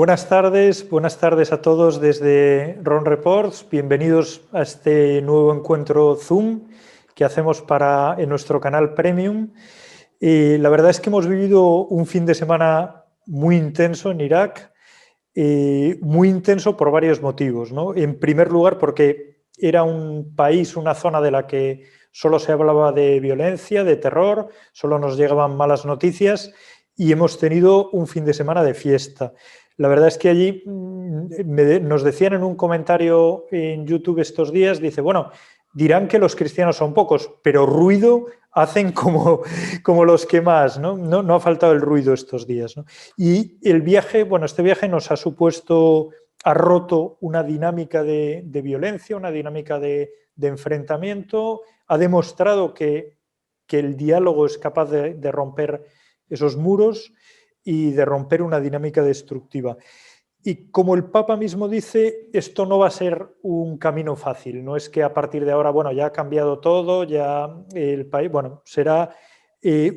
Buenas tardes a todos desde Ron Reports. Bienvenidos a este nuevo encuentro Zoom que hacemos en nuestro canal Premium. La verdad es que hemos vivido un fin de semana muy intenso en Irak, muy intenso por varios motivos, ¿no? En primer lugar, porque era un país, una zona de la que solo se hablaba de violencia, de terror, solo nos llegaban malas noticias y hemos tenido un fin de semana de fiesta. La verdad es que allí nos decían en un comentario en YouTube estos días, dice, bueno, dirán que los cristianos son pocos, pero ruido hacen como los que más, ¿no? No ha faltado el ruido estos días, ¿no? Y el viaje, bueno, este viaje nos ha roto una dinámica de violencia, una dinámica de enfrentamiento, ha demostrado que el diálogo es capaz de romper esos muros y de romper una dinámica destructiva. Y como el Papa mismo dice, esto no va a ser un camino fácil, no es que a partir de ahora, bueno, ya ha cambiado todo, ya el país, bueno, será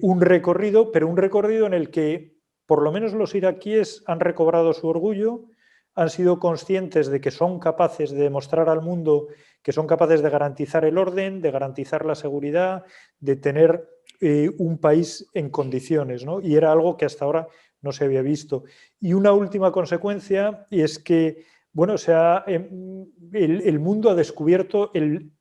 un recorrido, pero un recorrido en el que por lo menos los iraquíes han recobrado su orgullo, han sido conscientes de que son capaces de demostrar al mundo que son capaces de garantizar el orden, de garantizar la seguridad, de tener un país en condiciones, ¿no? Y era algo que hasta ahora no se había visto. Y una última consecuencia y es que, bueno, el mundo ha descubierto el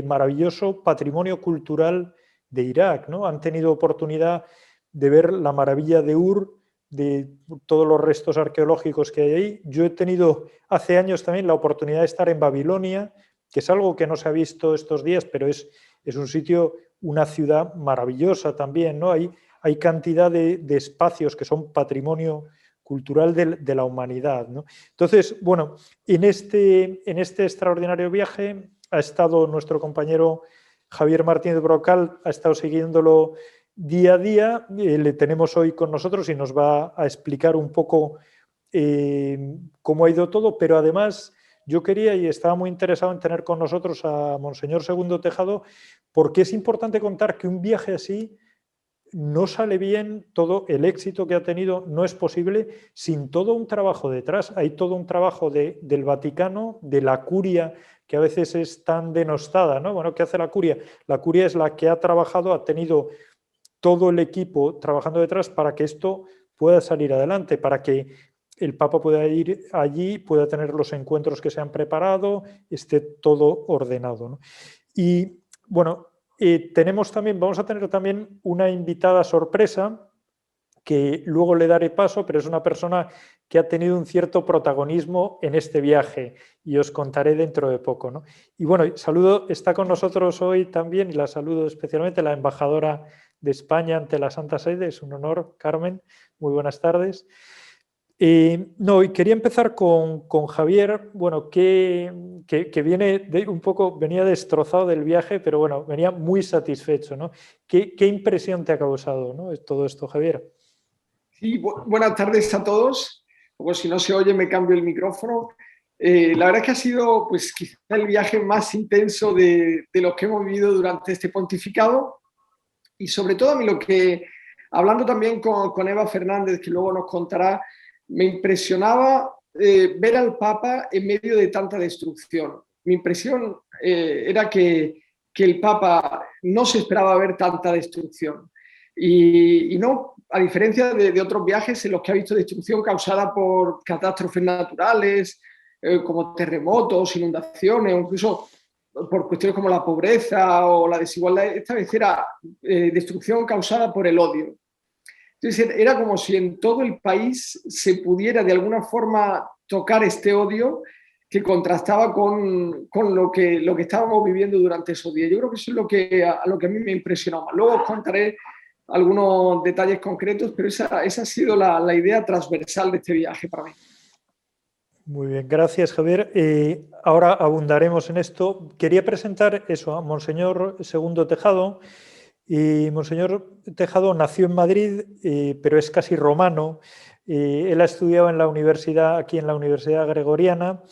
maravilloso patrimonio cultural de Irak, ¿no? Han tenido oportunidad de ver la maravilla de Ur, de todos los restos arqueológicos que hay ahí. Yo he tenido hace años también la oportunidad de estar en Babilonia, que es algo que no se ha visto estos días, pero es un sitio, una ciudad maravillosa también, ¿no? Hay cantidad de espacios que son patrimonio cultural de la humanidad, ¿no? Entonces, bueno, en este extraordinario viaje ha estado nuestro compañero Javier Martínez Brocal, ha estado siguiéndolo día a día, le tenemos hoy con nosotros y nos va a explicar un poco cómo ha ido todo, pero además yo quería y estaba muy interesado en tener con nosotros a Monseñor Segundo Tejado, porque es importante contar que un viaje así no sale bien, todo el éxito que ha tenido no es posible sin todo un trabajo detrás. Hay todo un trabajo del Vaticano, de la curia, que a veces es tan denostada, ¿no? Bueno, ¿qué hace la curia? La curia es la que ha trabajado, ha tenido todo el equipo trabajando detrás para que esto pueda salir adelante, para que el Papa pueda ir allí, pueda tener los encuentros que se han preparado, esté todo ordenado, ¿no? Y bueno, vamos a tener también una invitada sorpresa que luego le daré paso, pero es una persona que ha tenido un cierto protagonismo en este viaje y os contaré dentro de poco, ¿no? Y bueno, está con nosotros hoy también, y la saludo especialmente, la embajadora de España ante la Santa Sede. Es un honor, Carmen. Muy buenas tardes. No, y quería empezar con Javier, bueno, que viene venía destrozado del viaje, pero bueno, venía muy satisfecho, ¿no? ¿Qué impresión te ha causado, ¿no? Todo esto, Javier? Sí, buenas tardes a todos. Como si no se oye, me cambio el micrófono. La verdad es que ha sido, pues, quizá el viaje más intenso de los que hemos vivido durante este pontificado. Y sobre todo a mí hablando también con Eva Fernández, que luego nos contará, me impresionaba ver al Papa en medio de tanta destrucción. Mi impresión era que el Papa no se esperaba ver tanta destrucción. Y no, a diferencia de otros viajes en los que ha visto destrucción causada por catástrofes naturales, como terremotos, inundaciones, o incluso por cuestiones como la pobreza o la desigualdad, esta vez era destrucción causada por el odio. Entonces era como si en todo el país se pudiera de alguna forma tocar este odio que contrastaba con lo que estábamos viviendo durante esos días. Yo creo que eso es lo que a mí me impresionó más. Luego os contaré algunos detalles concretos, pero esa ha sido la idea transversal de este viaje para mí. Muy bien, gracias, Javier. Ahora abundaremos en esto. Quería presentar eso a Monseñor Segundo Tejado. Monseñor Tejado nació en Madrid, pero es casi romano. Él ha estudiado aquí en la Universidad Gregoriana,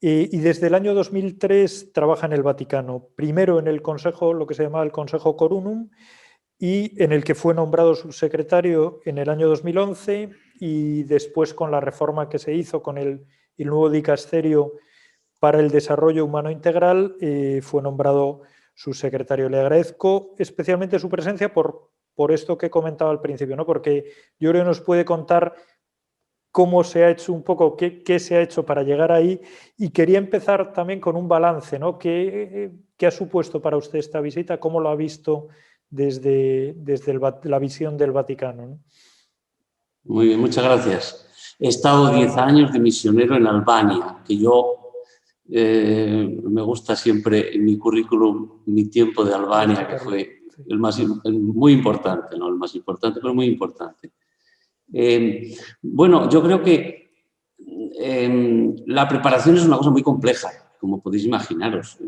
y desde el año 2003 trabaja en el Vaticano. Primero en el Consejo, lo que se llamaba el Consejo Corunum, y en el que fue nombrado subsecretario en el año 2011 y después con la reforma que se hizo con el nuevo dicasterio para el desarrollo humano integral, fue nombrado subsecretario. Le agradezco especialmente su presencia por esto que he comentado al principio, ¿no? Porque yo creo que nos puede contar cómo se ha hecho un poco, qué se ha hecho para llegar ahí, y quería empezar también con un balance, ¿no? ¿Qué ha supuesto para usted esta visita? ¿Cómo lo ha visto desde la visión del Vaticano, ¿no? Muy bien, muchas gracias. He estado 10 años de misionero en Albania, que yo me gusta siempre en mi currículum mi tiempo de Albania, que fue muy importante, no el más importante, pero muy importante. Bueno, yo creo que la preparación es una cosa muy compleja, como podéis imaginaros.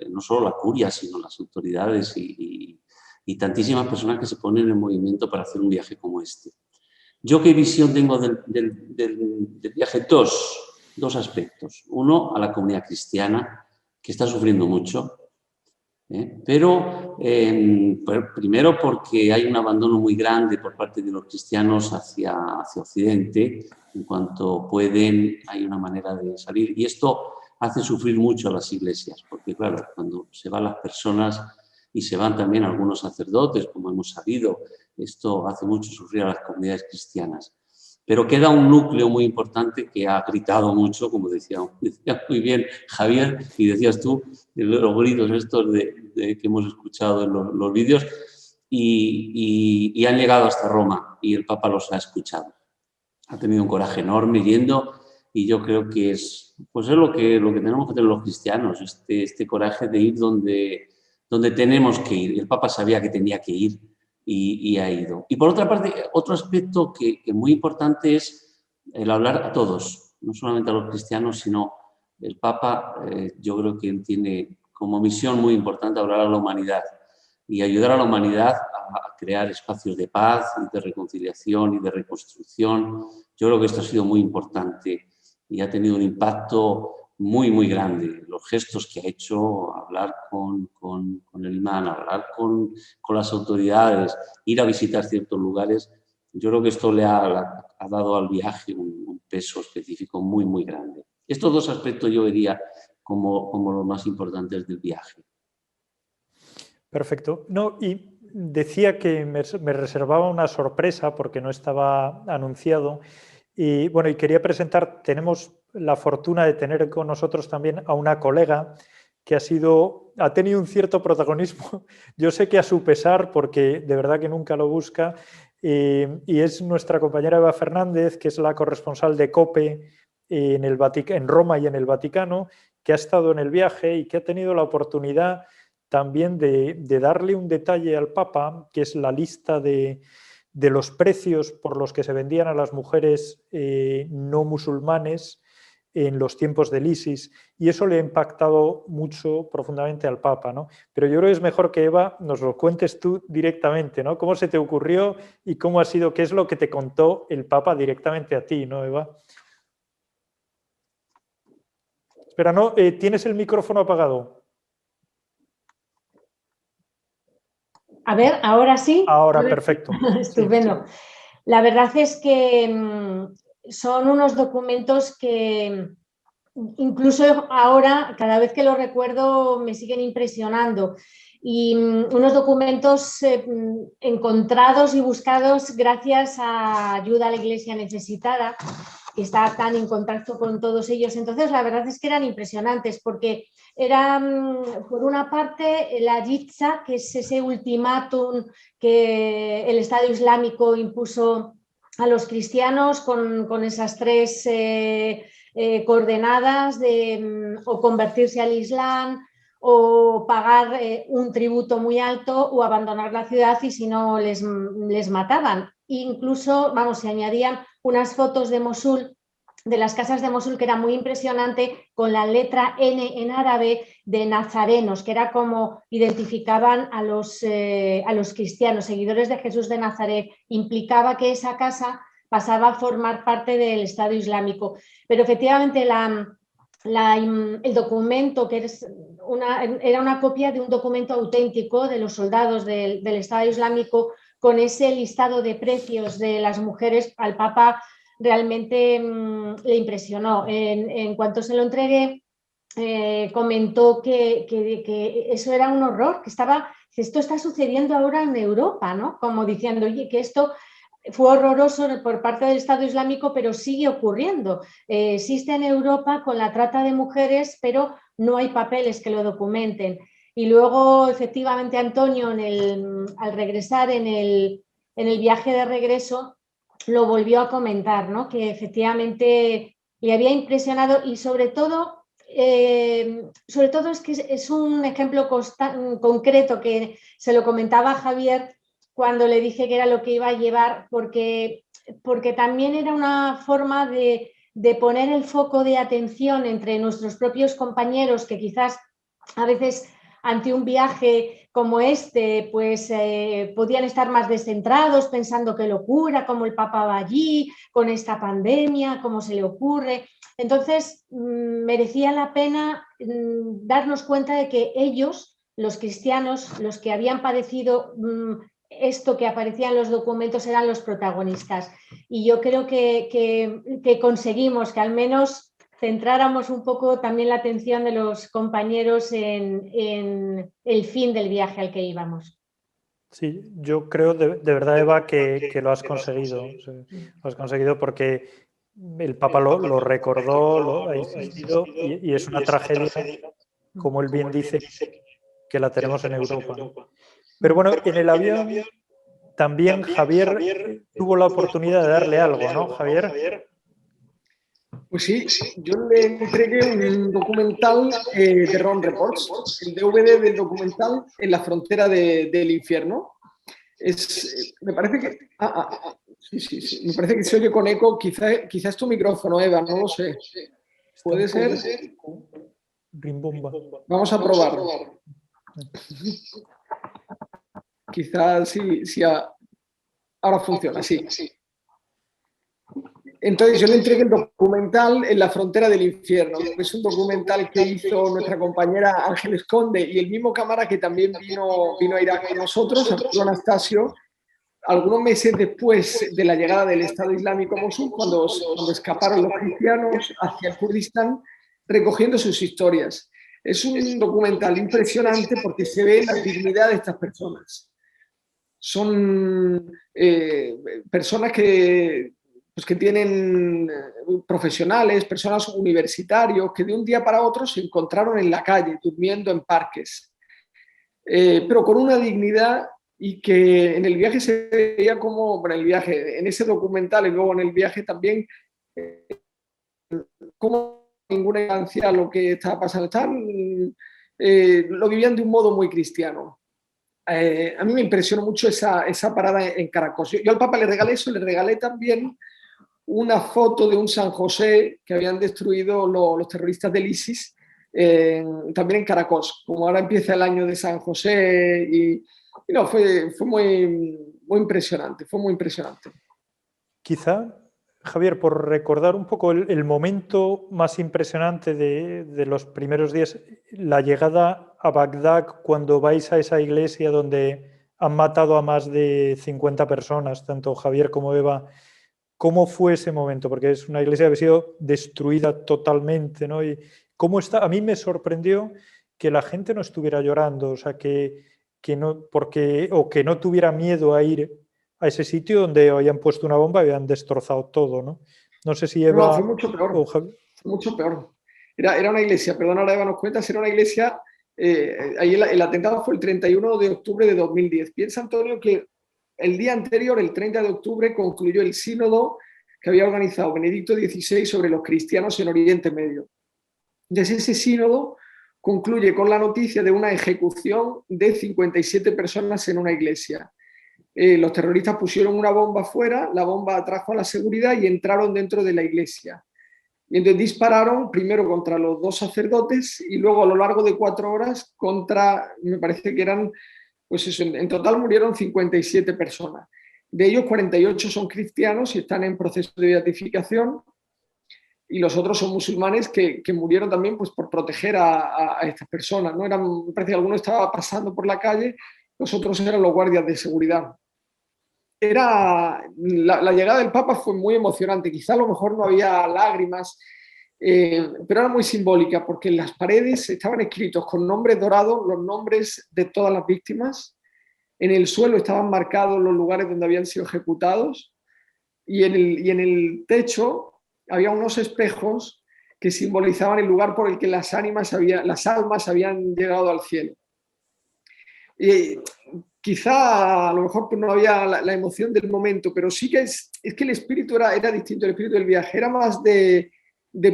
No solo la curia, sino las autoridades y tantísimas personas que se ponen en movimiento para hacer un viaje como este. ¿Yo qué visión tengo del viaje? Dos aspectos. Uno, a la comunidad cristiana, que está sufriendo mucho, pero primero porque hay un abandono muy grande por parte de los cristianos hacia Occidente. En cuanto pueden, hay una manera de salir. Y esto hace sufrir mucho a las iglesias, porque claro, cuando se van las personas y se van también algunos sacerdotes, como hemos sabido, esto hace mucho sufrir a las comunidades cristianas. Pero queda un núcleo muy importante que ha gritado mucho, como decía muy bien Javier, y decías tú, los gritos estos que hemos escuchado en los vídeos, y han llegado hasta Roma, y el Papa los ha escuchado. Ha tenido un coraje enorme yendo, y yo creo que es lo que tenemos que tener los cristianos, este coraje de ir donde tenemos que ir. El Papa sabía que tenía que ir, y ha ido. Y por otra parte, otro aspecto que es muy importante es el hablar a todos, no solamente a los cristianos, sino el Papa, yo creo que él tiene como misión muy importante hablar a la humanidad y ayudar a la humanidad a crear espacios de paz y de reconciliación y de reconstrucción. Yo creo que esto ha sido muy importante y ha tenido un impacto muy, muy grande. Los gestos que ha hecho, hablar con el imán, hablar con las autoridades, ir a visitar ciertos lugares, yo creo que esto le ha dado al viaje un peso específico muy, muy grande. Estos dos aspectos yo vería como los más importantes del viaje. Perfecto. No, y decía que me reservaba una sorpresa porque no estaba anunciado. Y bueno, y quería presentar, tenemos la fortuna de tener con nosotros también a una colega que ha tenido un cierto protagonismo. Yo sé que a su pesar, porque de verdad que nunca lo busca, y es nuestra compañera Eva Fernández, que es la corresponsal de COPE en Roma y en el Vaticano, que ha estado en el viaje y que ha tenido la oportunidad también de darle un detalle al Papa, que es la lista de los precios por los que se vendían a las mujeres no musulmanes en los tiempos del ISIS, y eso le ha impactado mucho, profundamente al Papa, ¿no? Pero yo creo que es mejor que, Eva, nos lo cuentes tú directamente, ¿no? ¿Cómo se te ocurrió y cómo ha sido, qué es lo que te contó el Papa directamente a ti, ¿no, Eva? Espera, no, tienes el micrófono apagado. A ver, ahora sí. Ahora, perfecto. Estupendo. Sí. La verdad es que son unos documentos que incluso ahora, cada vez que los recuerdo, me siguen impresionando. Y unos documentos encontrados y buscados gracias a Ayuda a la Iglesia Necesitada, que está tan en contacto con todos ellos. Entonces, la verdad es que eran impresionantes porque eran, por una parte, la Yitza, que es ese ultimátum que el Estado Islámico impuso a los cristianos con esas tres coordenadas de o convertirse al Islam o pagar un tributo muy alto o abandonar la ciudad, y si no les mataban. Incluso, vamos, se añadían unas fotos de Mosul, de las casas de Mosul, que era muy impresionante, con la letra N en árabe de nazarenos, que era como identificaban a los cristianos, seguidores de Jesús de Nazaret. Implicaba que esa casa pasaba a formar parte del Estado Islámico. Pero efectivamente la el documento, que era una copia de un documento auténtico de los soldados del Estado Islámico, con ese listado de precios de las mujeres. Al Papa realmente le impresionó. En cuanto se lo entregué, comentó que eso era un horror, que esto está sucediendo ahora en Europa, ¿no? Como diciendo, oye, que esto fue horroroso por parte del Estado Islámico, pero sigue ocurriendo. Existe en Europa con la trata de mujeres, pero no hay papeles que lo documenten. Y luego, efectivamente, Antonio, al regresar en el viaje de regreso, lo volvió a comentar, ¿no? Que efectivamente le había impresionado y sobre todo es que es un ejemplo concreto que se lo comentaba a Javier cuando le dije que era lo que iba a llevar, porque también era una forma de poner el foco de atención entre nuestros propios compañeros, que quizás a veces ante un viaje como este, pues podían estar más descentrados, pensando qué locura, cómo el Papa va allí, con esta pandemia, cómo se le ocurre. Entonces, merecía la pena darnos cuenta de que ellos, los cristianos, los que habían padecido esto que aparecía en los documentos, eran los protagonistas. Y yo creo que conseguimos que al menos centráramos un poco también la atención de los compañeros en el fin del viaje al que íbamos. Sí, yo creo de verdad, Eva, que lo has conseguido. O sea, lo has conseguido porque el Papa lo recordó, lo ha insistido, y es una tragedia, como él bien dice, que la tenemos en Europa, ¿no? Pero bueno, en el avión también Javier tuvo la oportunidad de darle algo, ¿no, Javier? Pues sí, yo le entregué un documental de Ron Reports, el DVD del documental En la frontera del infierno. Me parece que... Sí. Me parece que se oye con eco. Quizá es tu micrófono, Eva, no lo sé. ¿Puede ser? Rimbomba. Vamos a probarlo. Quizás sí, ahora funciona, sí. Entonces yo le entregué el documental En la frontera del infierno. Es un documental que hizo nuestra compañera Ángeles Conde y el mismo cámara que también vino a Irak con nosotros, Arturo Anastasio, algunos meses después de la llegada del Estado Islámico a Mosul, cuando escaparon los cristianos hacia el Kurdistán, recogiendo sus historias. Es un documental impresionante porque se ve la dignidad de estas personas. Son personas que tienen profesionales, personas universitarios, que de un día para otro se encontraron en la calle, durmiendo en parques, pero con una dignidad, y que en el viaje se veía como, bueno, en ese documental y luego en el viaje también, como ninguna instancia lo que estaba pasando, lo vivían de un modo muy cristiano. A mí me impresionó mucho esa parada en Caracos. Yo al Papa le regalé eso, le regalé también una foto de un San José que habían destruido los terroristas del ISIS, también en Caracos. Como ahora empieza el año de San José, y no, fue muy impresionante, fue muy impresionante. Quizá, Javier, por recordar un poco el momento más impresionante de los primeros días, la llegada a Bagdad, cuando vais a esa iglesia donde han matado a más de 50 personas, tanto Javier como Eva. ¿Cómo fue ese momento? Porque es una iglesia que ha sido destruida totalmente, ¿no? Y cómo está. A mí me sorprendió que la gente no estuviera llorando, o sea, que no tuviera miedo a ir a ese sitio donde habían puesto una bomba y habían destrozado todo, ¿no? No sé si Eva... No, fue mucho peor. Fue mucho peor. Era una iglesia, perdón, ahora Eva nos cuentas, era una iglesia... ahí el atentado fue el 31 de octubre de 2010. Piensa, Antonio, que el día anterior, el 30 de octubre, concluyó el sínodo que había organizado Benedicto XVI sobre los cristianos en Oriente Medio. Entonces, ese sínodo concluye con la noticia de una ejecución de 57 personas en una iglesia. Los terroristas pusieron una bomba fuera, la bomba atrajo a la seguridad y entraron dentro de la iglesia. Y entonces dispararon primero contra los dos sacerdotes y luego a lo largo de 4 horas contra, me parece que eran... Pues eso, en total murieron 57 personas. De ellos, 48 son cristianos y están en proceso de beatificación. y los otros son musulmanes que murieron también pues, por proteger a estas personas, ¿no? Me parece que alguno estaba pasando por la calle, los otros eran los guardias de seguridad. La llegada del Papa fue muy emocionante, quizá a lo mejor no había lágrimas, pero era muy simbólica porque en las paredes estaban escritos con nombres dorados los nombres de todas las víctimas, en el suelo estaban marcados los lugares donde habían sido ejecutados y en el techo había unos espejos que simbolizaban el lugar por el que las almas habían llegado al cielo. Quizá a lo mejor no había la emoción del momento, pero sí que es que el espíritu era distinto, el espíritu del viaje era más de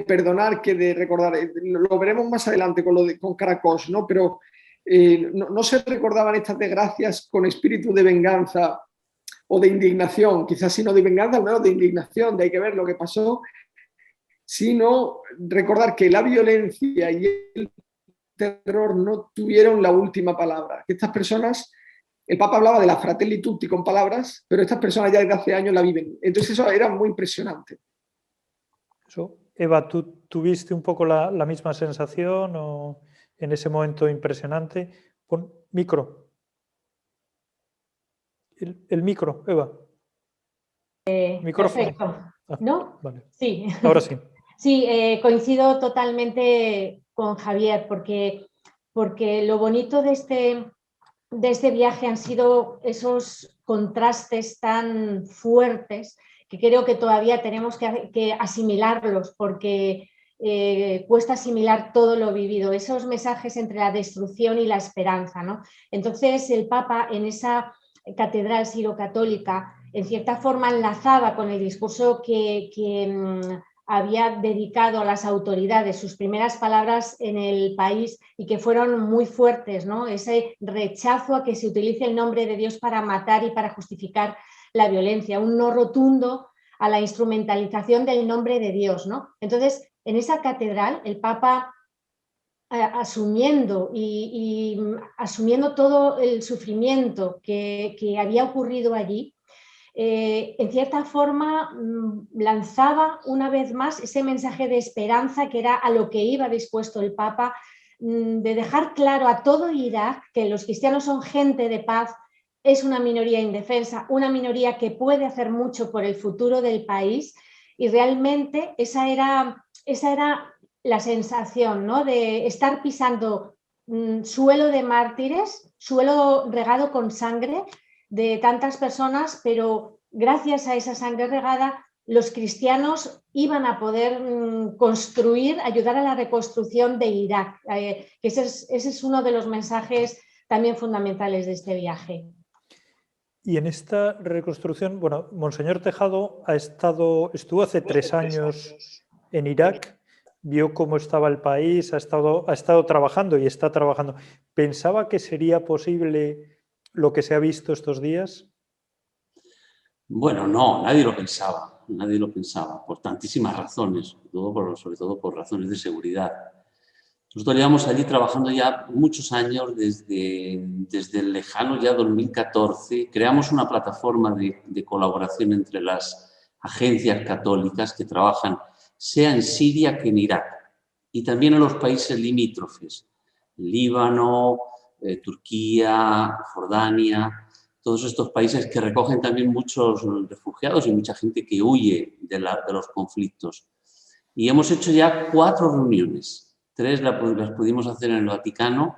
perdonar que de recordar. Lo veremos más adelante con Caracos, ¿no? Pero no se recordaban estas desgracias con espíritu de venganza o de indignación, quizás si no de venganza, al menos de indignación, de hay que ver lo que pasó, sino recordar que la violencia y el terror no tuvieron la última palabra, que estas personas, el Papa hablaba de la Fratelli Tutti con palabras, pero estas personas ya desde hace años la viven, entonces eso era muy impresionante. Eso, Eva, ¿tú tuviste un poco la misma sensación o en ese momento impresionante? Pon micro. El micro, Eva. Micrófono. Perfecto. ¿No? Vale. Sí. Ahora sí. Sí, coincido totalmente con Javier, porque lo bonito de este viaje han sido esos contrastes tan fuertes que creo que todavía tenemos que asimilarlos, porque cuesta asimilar todo lo vivido, esos mensajes entre la destrucción y la esperanza, ¿no? Entonces el Papa en esa catedral sirocatólica en cierta forma enlazaba con el discurso que había dedicado a las autoridades, sus primeras palabras en el país y que fueron muy fuertes, ¿no? Ese rechazo a que se utilice el nombre de Dios para matar y para justificar la violencia, un no rotundo a la instrumentalización del nombre de Dios, ¿no? Entonces, en esa catedral, el Papa asumiendo asumiendo todo el sufrimiento que había ocurrido allí, en cierta forma lanzaba una vez más ese mensaje de esperanza que era a lo que iba dispuesto el Papa, de dejar claro a todo Irak que los cristianos son gente de paz, es una minoría indefensa, una minoría que puede hacer mucho por el futuro del país, y realmente esa era la sensación, ¿no? De estar pisando suelo de mártires, suelo regado con sangre de tantas personas, pero gracias a esa sangre regada los cristianos iban a poder construir, ayudar a la reconstrucción de Irak. Ese es uno de los mensajes también fundamentales de este viaje. Y en esta reconstrucción, bueno, Monseñor Tejado estuvo hace 3 años en Irak, vio cómo estaba el país, ha estado trabajando y está trabajando. ¿Pensaba que sería posible lo que se ha visto estos días? Bueno, no, nadie lo pensaba, por tantísimas razones, sobre todo por razones de seguridad. Nosotros llevamos allí trabajando ya muchos años, desde el lejano ya 2014. Creamos una plataforma de colaboración entre las agencias católicas que trabajan, sea en Siria que en Irak, y también en los países limítrofes, Líbano, Turquía, Jordania, todos estos países que recogen también muchos refugiados y mucha gente que huye de los conflictos. Y hemos hecho ya 4 reuniones. 3 las pudimos hacer en el Vaticano.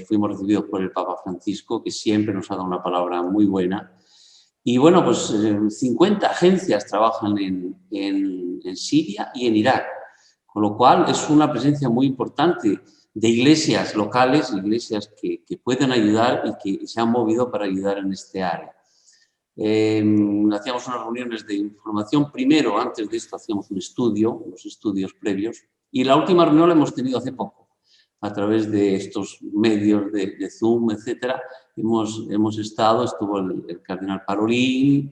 Fuimos recibidos por el Papa Francisco, que siempre nos ha dado una palabra muy buena. Y bueno, pues 50 agencias trabajan en Siria y en Irak, con lo cual es una presencia muy importante de iglesias locales, iglesias que pueden ayudar y que se han movido para ayudar en este área. Hacíamos unas reuniones de información primero, antes de esto hacíamos unos estudios previos, y la última reunión la hemos tenido hace poco, a través de estos medios de Zoom, etcétera. Estuvo el cardenal Parolin,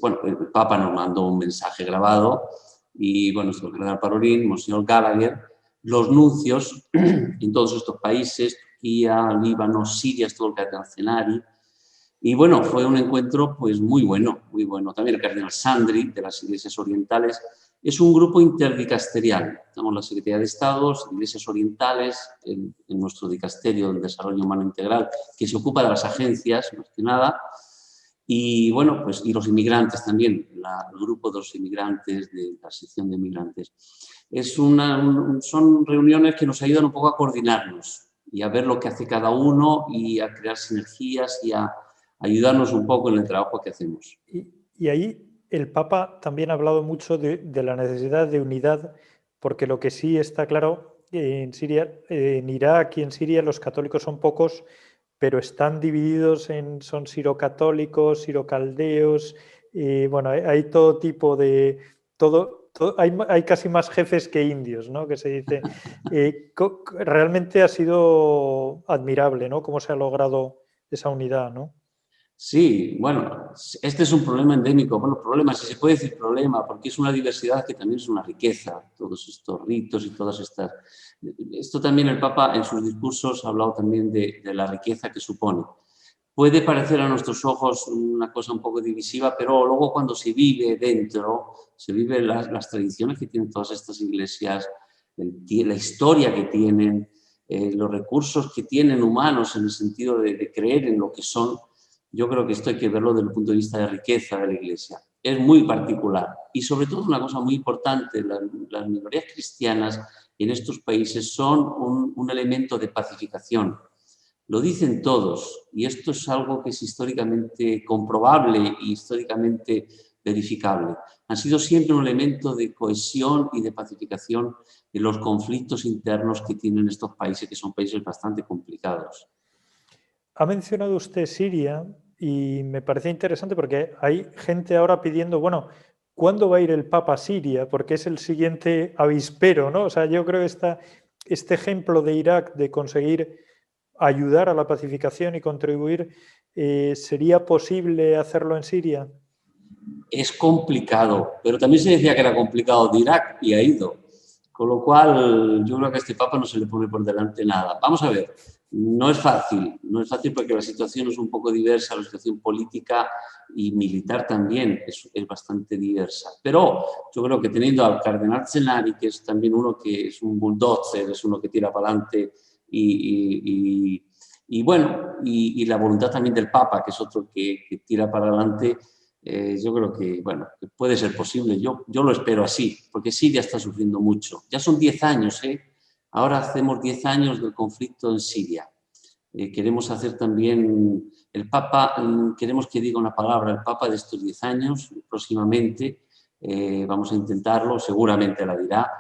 bueno, el Papa nos mandó un mensaje grabado, y bueno, estuvo el cardenal Parolin, Monseñor Gallagher, los nuncios en todos estos países, Turquía, Líbano, Siria, estuvo el cardenal Cenari. Y bueno, fue un encuentro pues muy bueno, muy bueno. También el cardenal Sandri, de las iglesias orientales, Es un grupo interdicasterial. Tenemos la Secretaría de Estado, Iglesias Orientales, en nuestro dicasterio del Desarrollo Humano Integral, que se ocupa de las agencias, más que nada, y bueno, pues y los inmigrantes también, el grupo de los inmigrantes, de la sección de inmigrantes. Son reuniones que nos ayudan un poco a coordinarnos y a ver lo que hace cada uno y a crear sinergias y a ayudarnos un poco en el trabajo que hacemos. Y ahí el Papa también ha hablado mucho de la necesidad de unidad, porque lo que sí está claro, en Siria, en Irak y en Siria los católicos son pocos, pero están divididos son sirocatólicos, sirocaldeos, bueno, hay todo tipo de... hay casi más jefes que indios, ¿no? Que se dice. Realmente ha sido admirable, ¿no? Cómo se ha logrado esa unidad, ¿no? Sí, bueno, este es un problema endémico. Bueno, problema, si se puede decir problema, porque es una diversidad que también es una riqueza, todos estos ritos y todas estas... Esto también el Papa en sus discursos ha hablado también de la riqueza que supone. Puede parecer a nuestros ojos una cosa un poco divisiva, pero luego cuando se vive dentro, se vive las tradiciones que tienen todas estas iglesias, la historia que tienen, los recursos que tienen humanos en el sentido de creer en lo que son. Yo creo que esto hay que verlo desde el punto de vista de riqueza de la Iglesia. Es muy particular y sobre todo una cosa muy importante, las minorías cristianas en estos países son un elemento de pacificación. Lo dicen todos y esto es algo que es históricamente comprobable y históricamente verificable. Han sido siempre un elemento de cohesión y de pacificación en los conflictos internos que tienen estos países, que son países bastante complicados. Ha mencionado usted Siria y me parece interesante porque hay gente ahora pidiendo, bueno, ¿cuándo va a ir el Papa a Siria? Porque es el siguiente avispero, ¿no? O sea, yo creo que este ejemplo de Irak de conseguir ayudar a la pacificación y contribuir, ¿sería posible hacerlo en Siria? Es complicado, pero también se decía que era complicado de Irak y ha ido. Con lo cual, yo creo que a este Papa no se le pone por delante nada. Vamos a ver, no es fácil porque la situación es un poco diversa, la situación política y militar también es bastante diversa. Pero yo creo que teniendo al cardenal Zenari, que es también uno que es un bulldozer, es uno que tira para adelante y la voluntad también del Papa, que es otro que tira para adelante, yo creo que, bueno, que puede ser posible. Yo lo espero así, porque Siria está sufriendo mucho. Ya son 10 años, ¿eh? Ahora hacemos 10 años del conflicto en Siria. Queremos hacer también, el Papa, queremos que diga una palabra, el Papa de estos 10 años, próximamente, vamos a intentarlo, seguramente la dirá.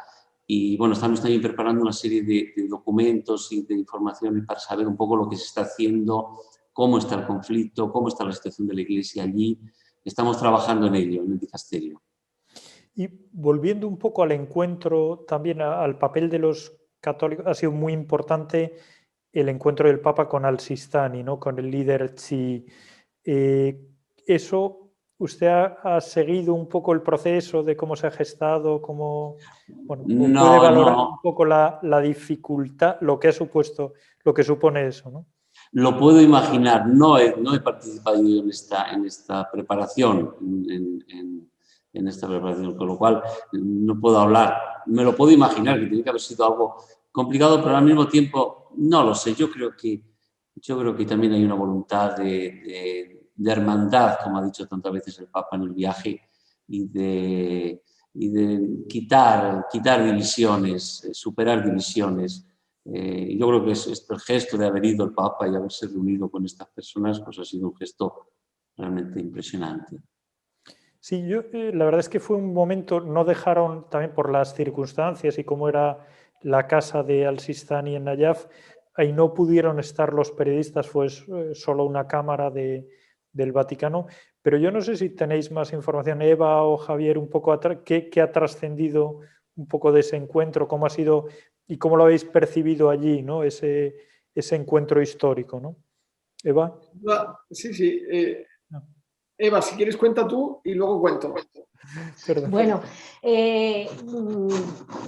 Y bueno, estamos también preparando una serie de documentos y de informaciones para saber un poco lo que se está haciendo, cómo está el conflicto, cómo está la situación de la Iglesia allí. Estamos trabajando en ello, en el dicasterio. Y volviendo un poco al encuentro, también al papel de los católicos, ha sido muy importante el encuentro del Papa con Al-Sistani, ¿no? Con el líder chií. ¿Eso usted ha seguido un poco el proceso de cómo se ha gestado? Bueno, ¿puede valorar un poco la dificultad, lo que ha supuesto, lo que supone eso, ¿no? Lo puedo imaginar, no he participado yo en esta preparación, en esta preparación, con lo cual no puedo hablar. Me lo puedo imaginar, que tiene que haber sido algo complicado, pero al mismo tiempo no lo sé. Yo creo que también hay una voluntad de hermandad, como ha dicho tantas veces el Papa en el viaje, y de quitar divisiones, superar divisiones. Yo creo que el gesto de haber ido el Papa y haberse reunido con estas personas pues ha sido un gesto realmente impresionante. Sí, la verdad es que fue un momento, no dejaron, también por las circunstancias y cómo era la casa de Al-Sistani en Nayaf, ahí no pudieron estar los periodistas, fue solo una cámara del Vaticano, pero yo no sé si tenéis más información, Eva o Javier, un poco qué ha trascendido un poco de ese encuentro, cómo ha sido y cómo lo habéis percibido allí, ¿no? Ese encuentro histórico, ¿no? Eva. Sí. Eva, si quieres cuenta tú y luego cuento. Perdón. Bueno,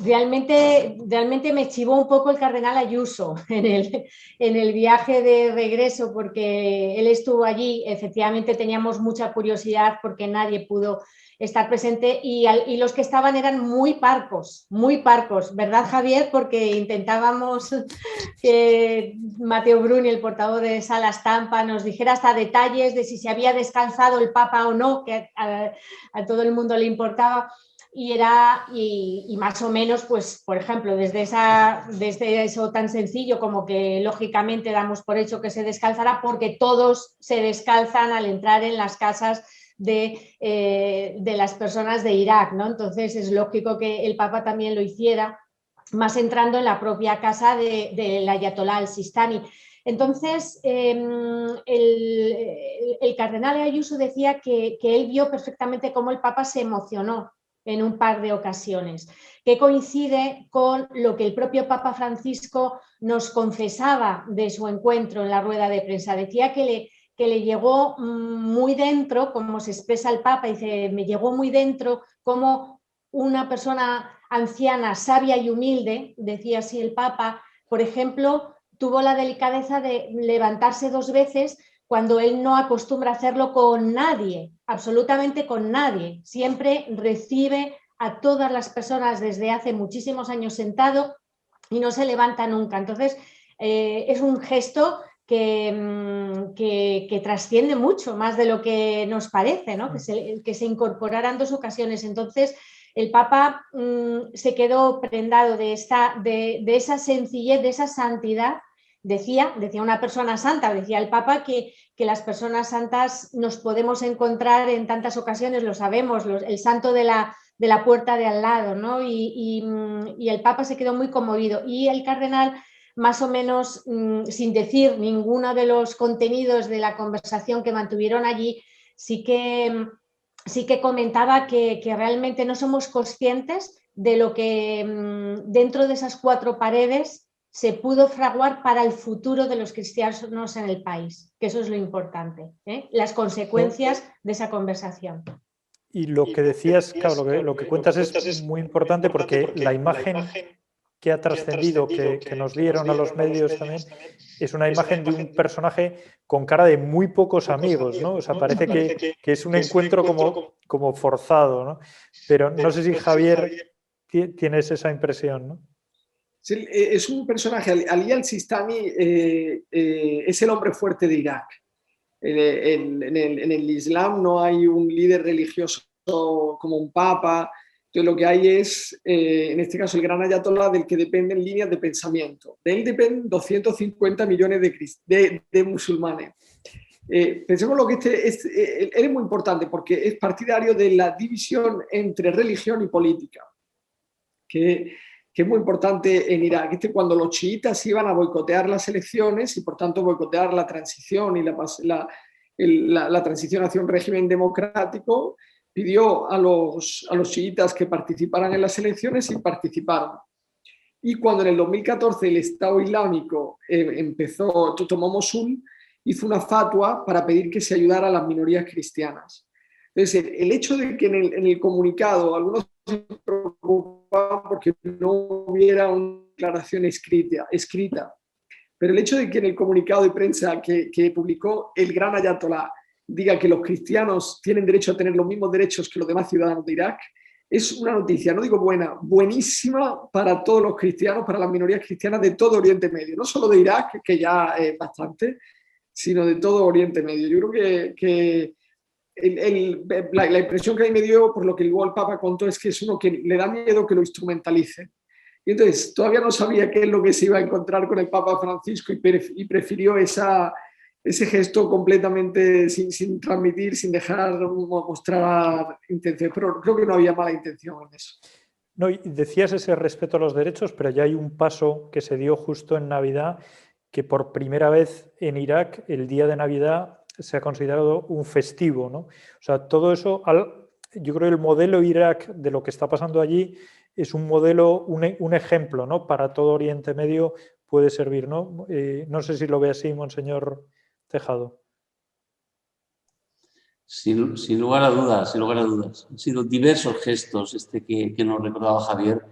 realmente me chivó un poco el cardenal Ayuso en el viaje de regreso, porque él estuvo allí. Efectivamente teníamos mucha curiosidad porque nadie pudo estar presente y los que estaban eran muy parcos, ¿verdad, Javier? Porque intentábamos que Mateo Bruni, el portavoz de Sala Estampa, nos dijera hasta detalles de si se había descalzado el Papa o no, que a todo el mundo le importaba. Y más o menos, pues, por ejemplo, desde eso tan sencillo como que lógicamente damos por hecho que se descalzará, porque todos se descalzan al entrar en las casas de las personas de Irak, ¿no? Entonces es lógico que el Papa también lo hiciera, más entrando en la propia casa del Ayatolá al-Sistani. Entonces, el cardenal Ayuso decía que él vio perfectamente cómo el Papa se emocionó en un par de ocasiones, que coincide con lo que el propio Papa Francisco nos confesaba de su encuentro en la rueda de prensa. Decía que le llegó muy dentro, como se expresa el Papa, dice, me llegó muy dentro como una persona anciana, sabia y humilde, decía así el Papa, por ejemplo, tuvo la delicadeza de levantarse 2 veces cuando él no acostumbra hacerlo con nadie, absolutamente con nadie. Siempre recibe a todas las personas desde hace muchísimos años sentado y no se levanta nunca. Entonces, es un gesto que trasciende mucho más de lo que nos parece, ¿no? Que se incorporara en 2 ocasiones. Entonces, el Papa se quedó prendado de esa sencillez, de esa santidad. Decía una persona santa, decía el Papa, que las personas santas nos podemos encontrar en tantas ocasiones, lo sabemos, el santo de la puerta de al lado, ¿no? Y el Papa se quedó muy conmovido. Y el cardenal, más o menos, sin decir ninguno de los contenidos de la conversación que mantuvieron allí, sí que comentaba que realmente no somos conscientes de lo que dentro de esas 4 paredes se pudo fraguar para el futuro de los cristianos en el país, que eso es lo importante, las consecuencias de esa conversación. Y lo que decías, claro, lo que cuentas es muy importante porque la imagen que ha trascendido, que nos dieron a los medios también, es una imagen de un personaje con cara de muy pocos amigos, ¿no? O sea, parece que es un encuentro como forzado, ¿no? Pero no sé si Javier tienes esa impresión, ¿no? Sí, es un personaje, Ali al-Sistani es el hombre fuerte de Irak. En el Islam no hay un líder religioso como un papa. Entonces lo que hay es, en este caso, el gran ayatolá del que dependen líneas de pensamiento. De él dependen 250 millones de musulmanes. Pensemos lo que él es muy importante porque es partidario de la división entre religión y política, que es muy importante en Irak. Cuando los chiitas iban a boicotear las elecciones y por tanto boicotear la transición y la transición hacia un régimen democrático, pidió a los chiitas que participaran en las elecciones y participaron. Y cuando en el 2014 el Estado Islámico tomó Mosul, hizo una fatua para pedir que se ayudara a las minorías cristianas. Entonces, el hecho de que en el comunicado algunos se preocupaban porque no hubiera una declaración escrita, pero el hecho de que en el comunicado de prensa que publicó el gran ayatolá diga que los cristianos tienen derecho a tener los mismos derechos que los demás ciudadanos de Irak, es una noticia, no digo buena, buenísima para todos los cristianos, para las minorías cristianas de todo Oriente Medio, no solo de Irak, que ya es bastante, sino de todo Oriente Medio. Yo creo que la impresión que a mí me dio, por lo que luego el Papa contó, es que es uno que le da miedo que lo instrumentalice. Y entonces todavía no sabía qué es lo que se iba a encontrar con el Papa Francisco y prefirió ese gesto completamente sin transmitir, sin dejar mostrar intención. Pero creo que no había mala intención en eso. No, y decías ese respeto a los derechos, pero ya hay un paso que se dio justo en Navidad, que por primera vez en Irak el día de Navidad se ha considerado un festivo, ¿no? O sea, todo eso, yo creo que el modelo Irak de lo que está pasando allí es un modelo, un ejemplo, ¿no? Para todo Oriente Medio puede servir, ¿no? No sé si lo ve así, Monseñor Tejado. Sin lugar a dudas, sin lugar a dudas. Han sido diversos gestos. Que nos recordaba Javier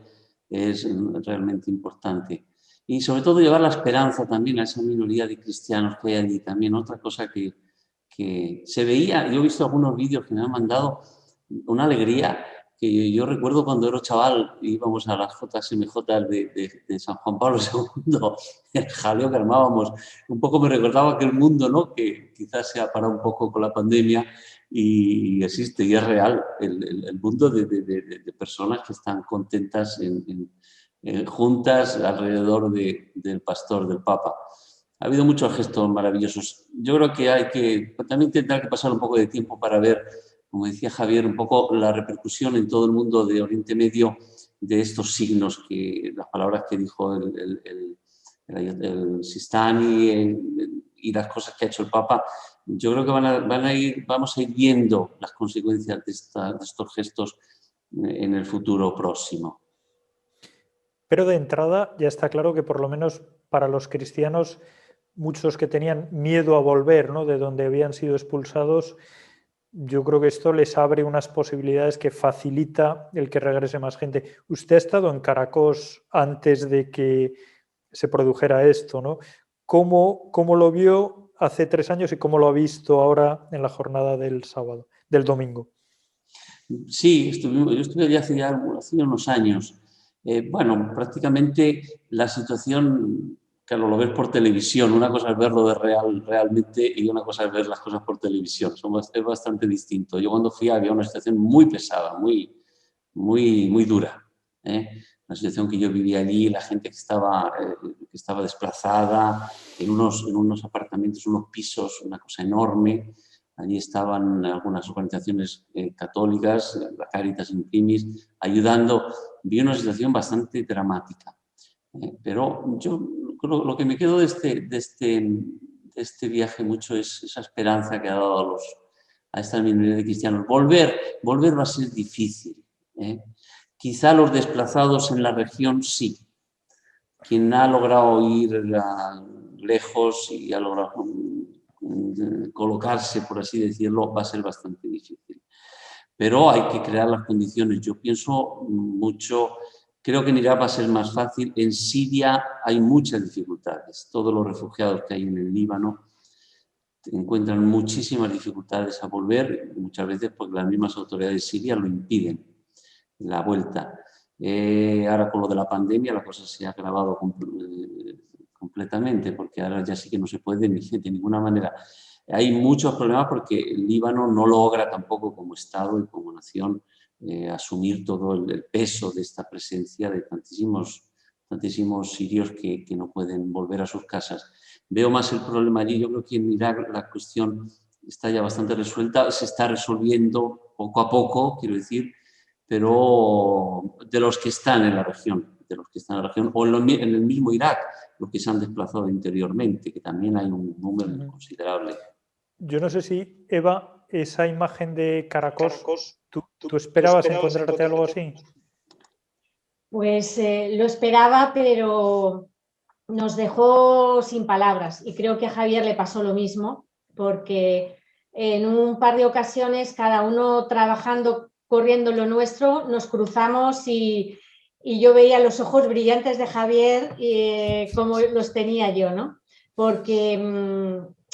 es realmente importante. Y sobre todo llevar la esperanza también a esa minoría de cristianos que hay allí. También otra cosa que se veía, yo he visto algunos vídeos que me han mandado, una alegría que yo recuerdo cuando era chaval, íbamos a las JSMJ de San Juan Pablo II, el jaleo que armábamos. Un poco me recordaba aquel mundo, ¿no?, que quizás se ha parado un poco con la pandemia y existe y es real, el mundo de personas que están contentas juntas alrededor del pastor, del Papa. Ha habido muchos gestos maravillosos. Yo creo que hay que también tendrá que pasar un poco de tiempo para ver, como decía Javier, un poco la repercusión en todo el mundo de Oriente Medio de estos signos, las palabras que dijo el Sistani y las cosas que ha hecho el Papa. Yo creo que vamos a ir viendo las consecuencias de estos gestos en el futuro próximo. Pero de entrada ya está claro que por lo menos para los cristianos, muchos que tenían miedo a volver, ¿no?, de donde habían sido expulsados, yo creo que esto les abre unas posibilidades que facilita el que regrese más gente. Usted ha estado en Caracos antes de que se produjera esto, ¿no? ¿Cómo lo vio hace 3 años y cómo lo ha visto ahora en la jornada del domingo? Sí, yo estuve allí hace unos años. Bueno, prácticamente la situación, claro, lo ves por televisión. Una cosa es verlo realmente y una cosa es ver las cosas por televisión. Es bastante distinto. Yo cuando fui había una situación muy pesada, muy dura. La situación que yo vivía allí, la gente que estaba desplazada en unos apartamentos, unos pisos, una cosa enorme. Allí estaban algunas organizaciones católicas, la Cáritas in primis, ayudando. Vi una situación bastante dramática. Pero yo lo que me quedo de este viaje mucho es esa esperanza que ha dado a esta minoría de cristianos. Volver va a ser difícil. Quizá los desplazados en la región sí. Quien ha logrado ir lejos y ha logrado colocarse, por así decirlo, va a ser bastante difícil. Pero hay que crear las condiciones. Yo pienso mucho, creo que en Irak va a ser más fácil. En Siria hay muchas dificultades. Todos los refugiados que hay en el Líbano encuentran muchísimas dificultades a volver, muchas veces porque las mismas autoridades sirias lo impiden, la vuelta. Ahora con lo de la pandemia la cosa se ha agravado completamente, porque ahora ya sí que no se puede de ninguna manera. Hay muchos problemas porque el Líbano no logra tampoco como Estado y como nación asumir todo el peso de esta presencia de tantísimos sirios que no pueden volver a sus casas. Veo más el problema allí. Yo creo que en Irak la cuestión está ya bastante resuelta, se está resolviendo poco a poco, quiero decir, pero de los que están en la región, o en el mismo Irak, los que se han desplazado interiormente, que también hay un número considerable. Yo no sé si, Eva, esa imagen de Caracos, ¿tú esperabas encontrarte algo así? Pues lo esperaba, pero nos dejó sin palabras, y creo que a Javier le pasó lo mismo, porque en un par de ocasiones, cada uno trabajando, corriendo lo nuestro, nos cruzamos y yo veía los ojos brillantes de Javier como los tenía yo, ¿no? Porque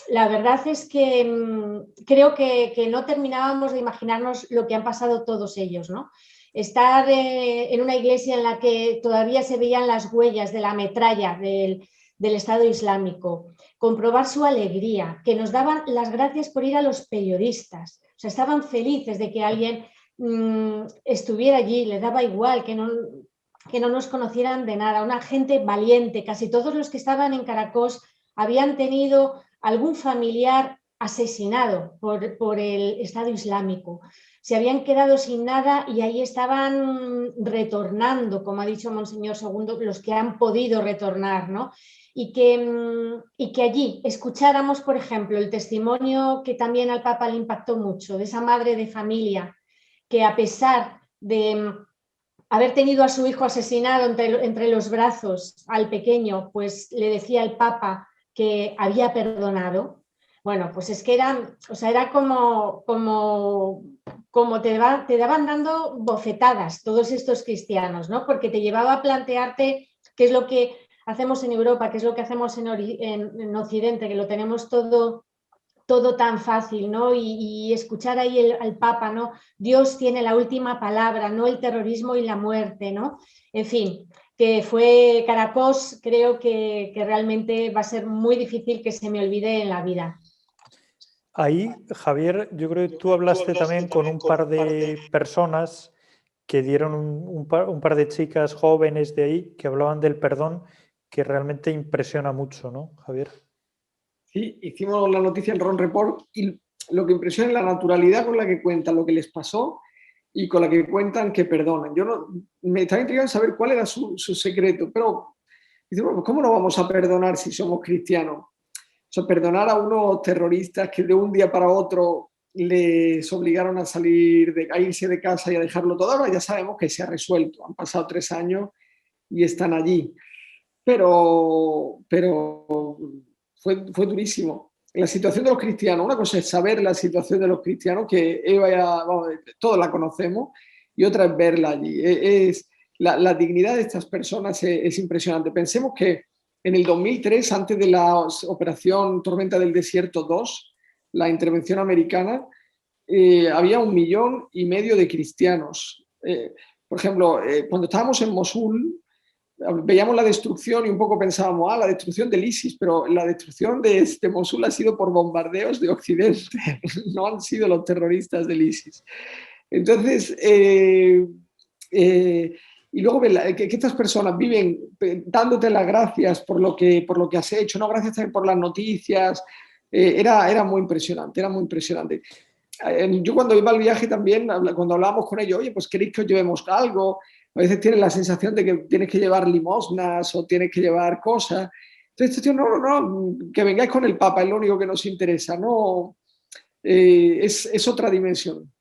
la verdad es que creo que no terminábamos de imaginarnos lo que han pasado todos ellos, ¿no? Estar en una iglesia en la que todavía se veían las huellas de la metralla del Estado Islámico, comprobar su alegría, que nos daban las gracias por ir a los periodistas, o sea, estaban felices de que alguien estuviera allí, les daba igual que no nos conocieran de nada, una gente valiente. Casi todos los que estaban en Caracos habían tenido algún familiar asesinado por el Estado Islámico. Se habían quedado sin nada y ahí estaban retornando, como ha dicho Monseñor Segundo, los que han podido retornar, ¿no? Y que allí escucháramos, por ejemplo, el testimonio que también al Papa le impactó mucho, de esa madre de familia que, a pesar de haber tenido a su hijo asesinado entre los brazos al pequeño, pues le decía al Papa que había perdonado. Bueno, pues es que era como te daban dando bofetadas todos estos cristianos, ¿no? Porque te llevaba a plantearte qué es lo que hacemos en Europa, qué es lo que hacemos en Occidente, que lo tenemos todo tan fácil, ¿no? Y escuchar ahí al Papa, ¿no? Dios tiene la última palabra, no el terrorismo y la muerte, ¿no? En fin, que fue Caracos, creo que realmente va a ser muy difícil que se me olvide en la vida. Ahí, Javier, yo creo que tú hablaste también con un par de personas que dieron un par de chicas jóvenes de ahí que hablaban del perdón, que realmente impresiona mucho, ¿no, Javier? Sí, hicimos la noticia en Ron Report y lo que impresiona es la naturalidad con la que cuentan lo que les pasó y con la que cuentan que perdonan. Yo no, me estaba intrigado en saber cuál era su secreto, pero dice, bueno, ¿cómo no vamos a perdonar si somos cristianos? O sea, perdonar a unos terroristas que de un día para otro les obligaron a salir, a irse de casa y a dejarlo todo, ahora ya sabemos que se ha resuelto. Han pasado 3 años y están allí. Pero fue durísimo. La situación de los cristianos, una cosa es saber la situación de los cristianos, que Eva ya, vamos, todos la conocemos, y otra es verla allí. La dignidad de estas personas es impresionante. Pensemos que en el 2003, antes de la operación Tormenta del Desierto 2, la intervención americana, había 1,5 millones de cristianos. Por ejemplo, cuando estábamos en Mosul, veíamos la destrucción y un poco pensábamos, la destrucción del ISIS, pero la destrucción de Mosul ha sido por bombardeos de Occidente, no han sido los terroristas del ISIS. Entonces, y luego que estas personas viven dándote las gracias por lo que has hecho, no, gracias también por las noticias, era muy impresionante, era muy impresionante. Yo cuando iba al viaje también, cuando hablábamos con ellos, oye, pues queréis que os llevemos algo, a veces tienes la sensación de que tienes que llevar limosnas o tienes que llevar cosas. Entonces, no, que vengáis con el Papa, es lo único que nos interesa, no, es otra dimensión.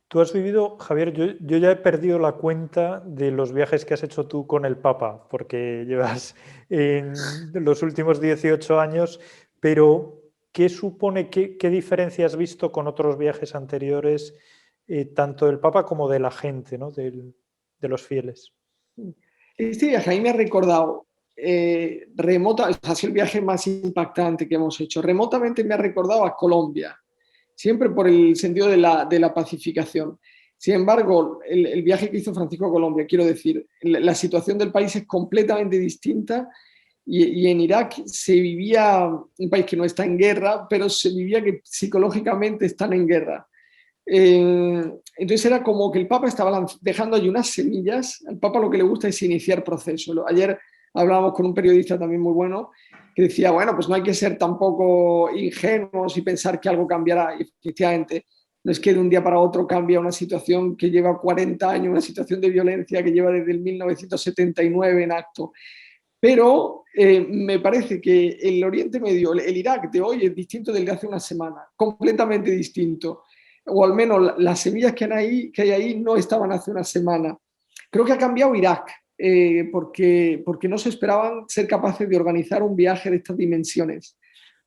Tú has vivido, Javier, yo ya he perdido la cuenta de los viajes que has hecho tú con el Papa, porque llevas en los últimos 18 años, pero ¿qué supone, qué diferencia has visto con otros viajes anteriores, tanto del Papa como de la gente, ¿no? de los fieles? Este viaje a mí me ha recordado ha sido el viaje más impactante que hemos hecho. Remotamente me ha recordado a Colombia, siempre por el sentido de la pacificación. Sin embargo, el viaje que hizo Francisco a Colombia, quiero decir, la situación del país es completamente distinta y en Irak se vivía, un país que no está en guerra, pero se vivía que psicológicamente están en guerra. Entonces era como que el Papa estaba dejando allí unas semillas. Al Papa lo que le gusta es iniciar procesos. Ayer hablábamos con un periodista también muy bueno que decía, bueno, pues no hay que ser tampoco ingenuos y pensar que algo cambiará. Y efectivamente, no es que de un día para otro cambia una situación que lleva 40 años, una situación de violencia que lleva desde el 1979 en acto. Pero me parece que el Oriente Medio, el Irak de hoy es distinto del de hace una semana, completamente distinto. O al menos las semillas que hay ahí no estaban hace una semana. Creo que ha cambiado Irak, porque no se esperaban ser capaces de organizar un viaje de estas dimensiones,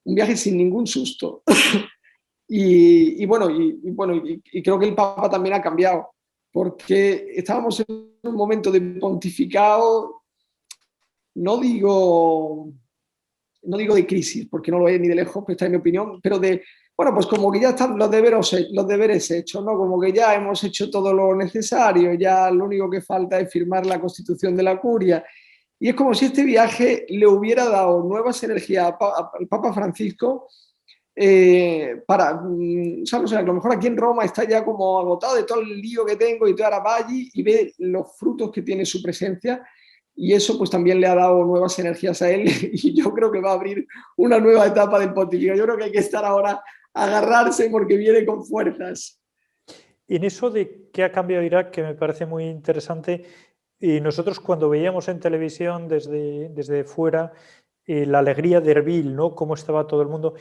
un viaje sin ningún susto. y creo que el Papa también ha cambiado, porque estábamos en un momento de pontificado, no digo de crisis, porque no lo es ni de lejos, pero esta es mi opinión, pero de, bueno, pues como que ya están los deberes hechos, ¿no? Como que ya hemos hecho todo lo necesario, ya lo único que falta es firmar la Constitución de la Curia. Y es como si este viaje le hubiera dado nuevas energías al Papa Francisco ¿sabes? O sea, a lo mejor aquí en Roma está ya como agotado de todo el lío que tengo y todo, ahora va allí y ve los frutos que tiene su presencia. Y eso pues también le ha dado nuevas energías a él y yo creo que va a abrir una nueva etapa del pontificado. Yo creo que hay que estar ahora, agarrarse porque viene con fuerzas. En eso de qué ha cambiado Irak, que me parece muy interesante, y nosotros cuando veíamos en televisión desde fuera la alegría de Erbil, ¿no? Cómo estaba todo el mundo,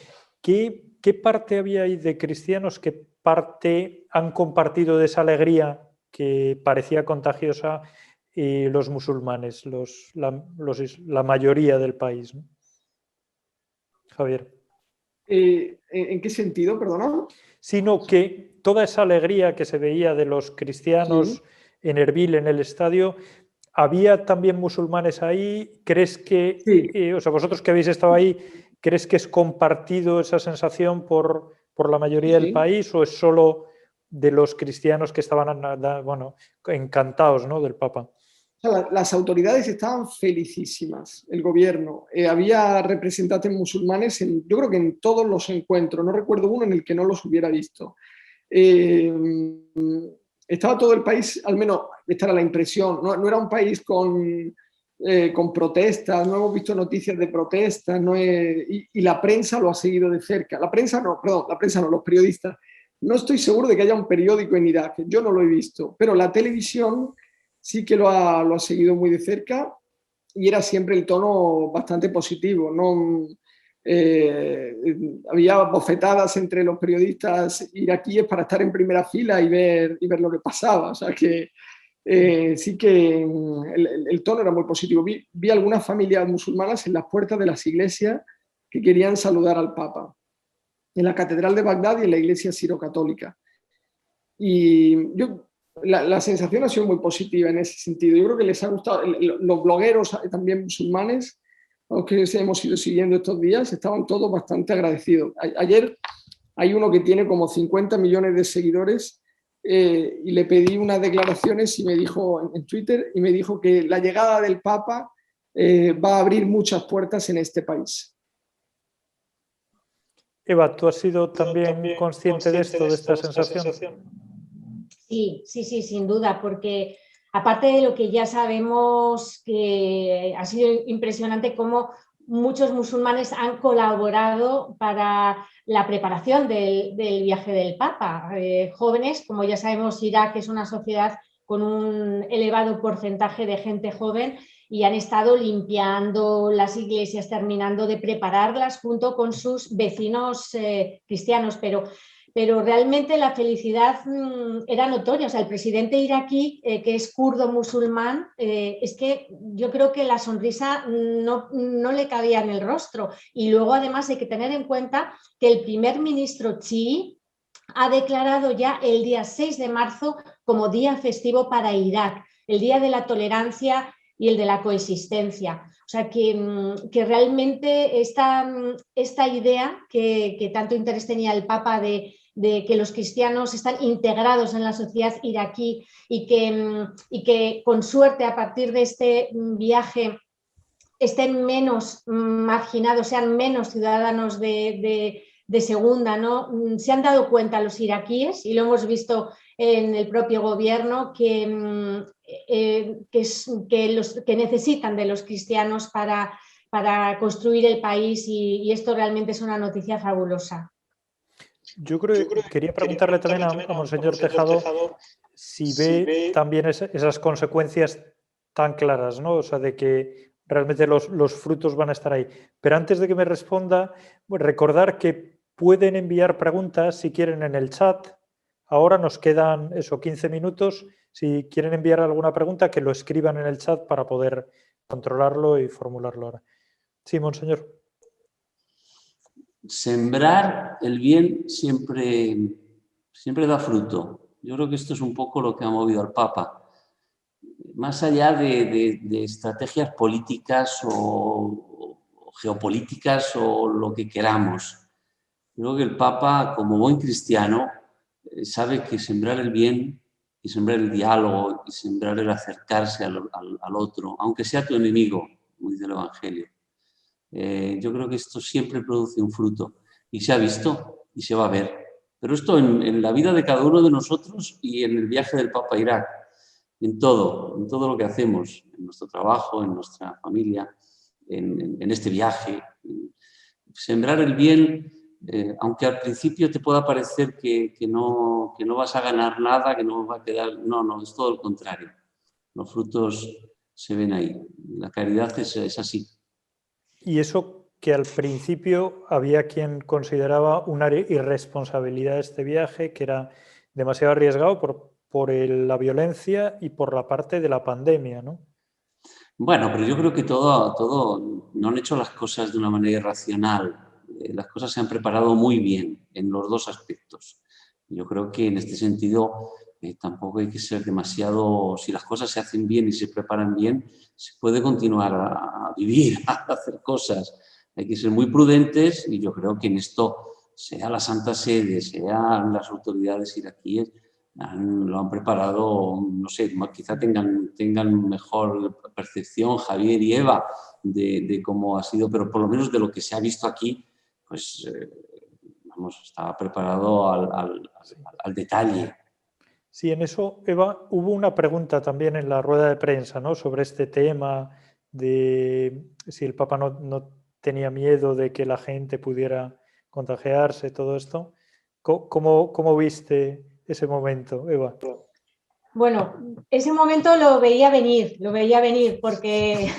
¿qué parte había ahí de cristianos? ¿Qué parte han compartido de esa alegría que parecía contagiosa los musulmanes, la mayoría del país, ¿no? Javier. ¿En qué sentido, perdona? Sino que toda esa alegría que se veía de los cristianos en Erbil, en el estadio, ¿había también musulmanes ahí? ¿Crees que, o sea, vosotros que habéis estado ahí, ¿crees que es compartido esa sensación por la mayoría del país o es solo de los cristianos que estaban, bueno, encantados, ¿no?, del Papa? O sea, las autoridades estaban felicísimas, el gobierno. Había representantes musulmanes, yo creo que en todos los encuentros, no recuerdo uno en el que no los hubiera visto. Estaba todo el país, al menos esta era la impresión, no era un país con protestas, no hemos visto noticias de protestas, y la prensa lo ha seguido de cerca. La prensa no, los periodistas. No estoy seguro de que haya un periódico en Irak, yo no lo he visto, pero la televisión sí que lo ha seguido muy de cerca y era siempre el tono bastante positivo. ¿No? Había bofetadas entre los periodistas iraquíes para estar en primera fila y ver lo que pasaba. O sea que sí que el tono era muy positivo. Vi algunas familias musulmanas en las puertas de las iglesias que querían saludar al Papa, en la Catedral de Bagdad y en la iglesia sirocatólica. Y la sensación ha sido muy positiva en ese sentido. Yo creo que les ha gustado. Los blogueros también musulmanes, los que hemos ido siguiendo estos días, estaban todos bastante agradecidos. Ayer hay uno que tiene como 50 millones de seguidores y le pedí unas declaraciones y me dijo en Twitter y me dijo que la llegada del Papa va a abrir muchas puertas en este país. Eva, ¿tú has sido también consciente de esto, de esta sensación? Sí, sin duda, porque aparte de lo que ya sabemos, que ha sido impresionante cómo muchos musulmanes han colaborado para la preparación del viaje del Papa. Jóvenes, como ya sabemos, Irak es una sociedad con un elevado porcentaje de gente joven y han estado limpiando las iglesias, terminando de prepararlas junto con sus vecinos cristianos, pero realmente la felicidad era notoria. O sea, el presidente iraquí, que es kurdo musulmán, es que yo creo que la sonrisa no le cabía en el rostro. Y luego además hay que tener en cuenta que el primer ministro chií ha declarado ya el día 6 de marzo como día festivo para Irak, el día de la tolerancia y el de la coexistencia. O sea, que realmente esta idea que tanto interés tenía el Papa de que los cristianos están integrados en la sociedad iraquí y que con suerte a partir de este viaje estén menos marginados, sean menos ciudadanos de segunda, ¿no? Se han dado cuenta los iraquíes, y lo hemos visto en el propio gobierno, que necesitan de los cristianos para construir el país, y esto realmente es una noticia fabulosa. Yo creo que quería preguntarle también a Monseñor Tejado si ve también esas consecuencias tan claras, ¿no? O sea, de que realmente los frutos van a estar ahí. Pero antes de que me responda, recordar que pueden enviar preguntas si quieren en el chat. Ahora nos quedan 15 minutos. Si quieren enviar alguna pregunta, que lo escriban en el chat para poder controlarlo y formularlo ahora. Sí, Monseñor. Sembrar el bien siempre da fruto. Yo creo que esto es un poco lo que ha movido al Papa. Más allá de estrategias políticas o geopolíticas o lo que queramos. Creo que el Papa, como buen cristiano, sabe que sembrar el bien y sembrar el diálogo y sembrar el acercarse al otro, aunque sea tu enemigo, como dice el Evangelio, yo creo que esto siempre produce un fruto y se ha visto y se va a ver. Pero esto en la vida de cada uno de nosotros y en el viaje del Papa a Irak, en todo lo que hacemos, en nuestro trabajo, en nuestra familia, en este viaje. Sembrar el bien, aunque al principio te pueda parecer que no vas a ganar nada, que no va a quedar... No, es todo lo contrario. Los frutos se ven ahí. La caridad es así. Y eso que al principio había quien consideraba una irresponsabilidad este viaje, que era demasiado arriesgado por la violencia y por la parte de la pandemia, ¿no? Bueno, pero yo creo que todo no han hecho las cosas de una manera irracional. las cosas se han preparado muy bien en los dos aspectos. Yo creo que en este sentido tampoco hay que ser demasiado... Si las cosas se hacen bien y se preparan bien, se puede continuar a vivir, a hacer cosas. Hay que ser muy prudentes y yo creo que en esto, sea la Santa Sede, sean las autoridades iraquíes, lo han preparado, no sé, quizá tengan mejor percepción Javier y Eva de cómo ha sido, pero por lo menos de lo que se ha visto aquí, pues vamos, estaba preparado al detalle. Sí, en eso, Eva, hubo una pregunta también en la rueda de prensa, ¿no?, sobre este tema de si el Papa no tenía miedo de que la gente pudiera contagiarse, todo esto. ¿Cómo viste ese momento, Eva? Bueno, ese momento lo veía venir porque,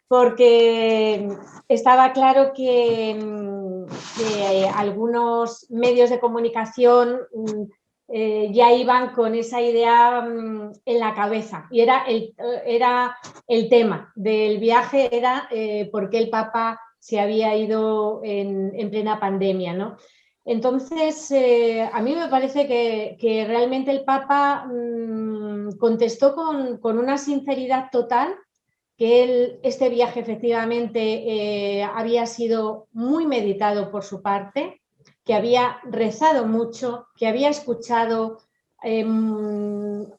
porque estaba claro que algunos medios de comunicación ya iban con esa idea en la cabeza. Y era el tema del viaje, era por qué el Papa se había ido en plena pandemia, ¿no? Entonces, a mí me parece que realmente el Papa contestó con una sinceridad total, que este viaje efectivamente había sido muy meditado por su parte, que había rezado mucho, que había escuchado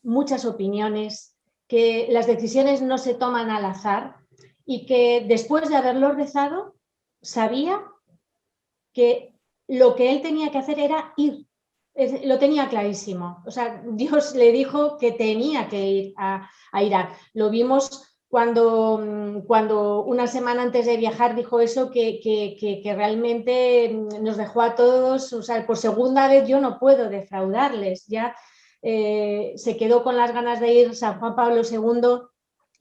muchas opiniones, que las decisiones no se toman al azar y que después de haberlo rezado sabía que lo que él tenía que hacer era ir. Lo tenía clarísimo. O sea, Dios le dijo que tenía que ir a Irak. Lo vimos cuando una semana antes de viajar dijo eso, que realmente nos dejó a todos, o sea, por segunda vez yo no puedo defraudarles. Ya se quedó con las ganas de ir San Juan Pablo II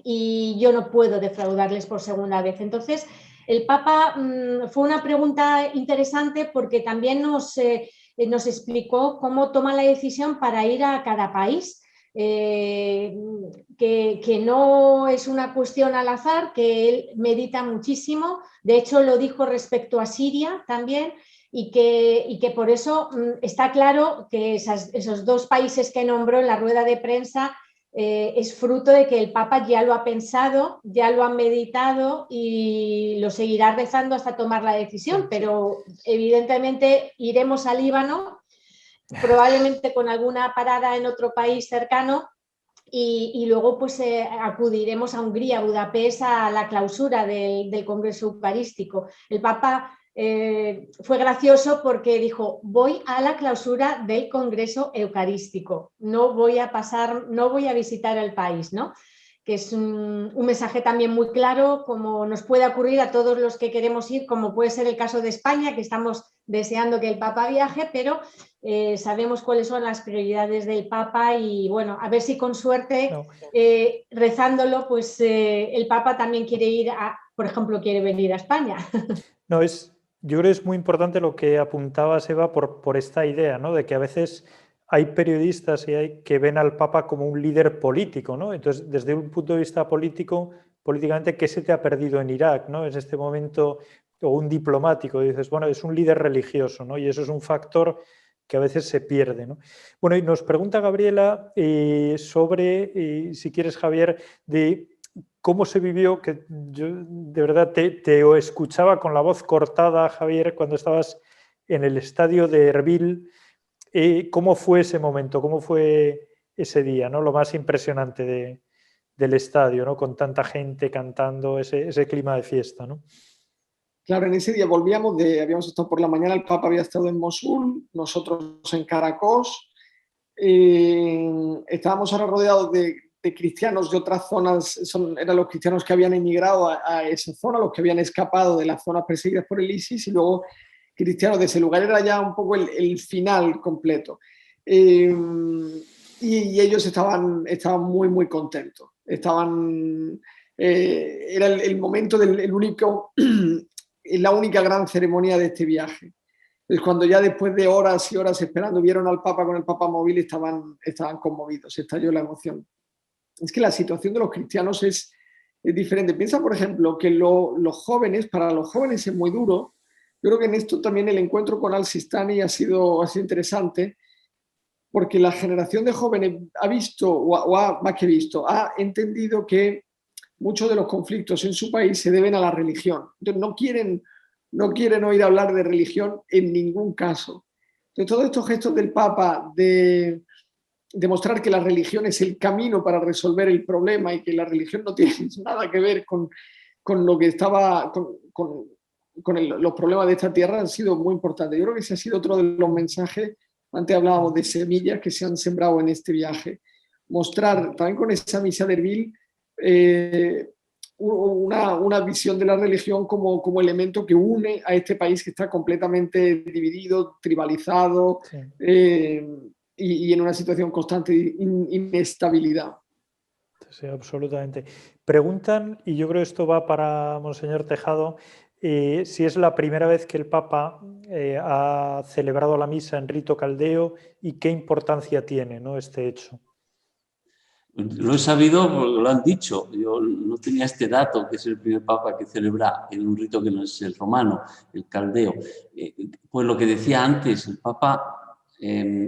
y yo no puedo defraudarles por segunda vez. Entonces, el Papa fue una pregunta interesante porque también nos explicó cómo toma la decisión para ir a cada país, que no es una cuestión al azar, que él medita muchísimo. De hecho, lo dijo respecto a Siria también, y que por eso está claro que esos dos países que nombró en la rueda de prensa es fruto de que el Papa ya lo ha pensado, ya lo ha meditado y lo seguirá rezando hasta tomar la decisión, pero evidentemente iremos al Líbano, probablemente con alguna parada en otro país cercano, y luego pues acudiremos a Hungría, a Budapest, a la clausura del Congreso Eucarístico. El Papa fue gracioso porque dijo: voy a la clausura del Congreso Eucarístico, no voy a visitar el país, ¿no? Que es un mensaje también muy claro, como nos puede ocurrir a todos los que queremos ir, como puede ser el caso de España, que estamos deseando que el Papa viaje, pero sabemos cuáles son las prioridades del Papa y bueno, a ver si con suerte, rezándolo, pues el Papa también quiere ir por ejemplo, quiere venir a España. No, yo creo que es muy importante lo que apuntabas, Eva, por esta idea, ¿no?, de que a veces hay periodistas que ven al Papa como un líder político, ¿no? Entonces, desde un punto de vista políticamente, ¿qué se te ha perdido en Irak, ¿no?, en este momento? O un diplomático, y dices, bueno, es un líder religioso, ¿no? Y eso es un factor que a veces se pierde, ¿no? Bueno, y nos pregunta Gabriela sobre, si quieres, Javier, de cómo se vivió, que yo de verdad te escuchaba con la voz cortada, Javier, cuando estabas en el estadio de Erbil. ¿Cómo fue ese momento? ¿Cómo fue ese día, ¿no? Lo más impresionante del estadio, ¿no?, con tanta gente cantando, ese clima de fiesta, ¿no? Claro, en ese día habíamos estado por la mañana, el Papa había estado en Mosul, nosotros en Caracas. Estábamos ahora rodeados de cristianos de otras zonas, eran los cristianos que habían emigrado a esa zona, los que habían escapado de las zonas perseguidas por el ISIS, y luego cristianos de ese lugar. Era ya un poco el final completo. Y ellos estaban muy, muy contentos. Era el momento la única gran ceremonia de este viaje. Entonces, cuando ya después de horas y horas esperando vieron al Papa con el papamóvil, estaban conmovidos, estalló la emoción. Es que la situación de los cristianos es diferente. Piensa, por ejemplo, que para los jóvenes es muy duro, Yo creo que en esto también el encuentro con Al-Sistani ha sido interesante, porque la generación de jóvenes ha visto, más que visto, ha entendido que muchos de los conflictos en su país se deben a la religión. Entonces no quieren oír hablar de religión en ningún caso. Entonces todos estos gestos del Papa de demostrar que la religión es el camino para resolver el problema y que la religión no tiene nada que ver con lo que estaba, los problemas de esta tierra, han sido muy importantes. Yo creo que ese ha sido otro de los mensajes. Antes hablábamos de semillas que se han sembrado en este viaje. Mostrar también con esa misa de Erbil una visión de la religión como elemento que une a este país que está completamente dividido, tribalizado, sí. Y en una situación constante de inestabilidad. Sí, absolutamente. Preguntan, y yo creo que esto va para Monseñor Tejado, si es la primera vez que el Papa ha celebrado la misa en rito caldeo y qué importancia tiene, ¿no?, este hecho. Lo he sabido porque lo han dicho. Yo no tenía este dato, que es el primer Papa que celebra en un rito que no es el romano, el caldeo. Pues lo que decía antes, el Papa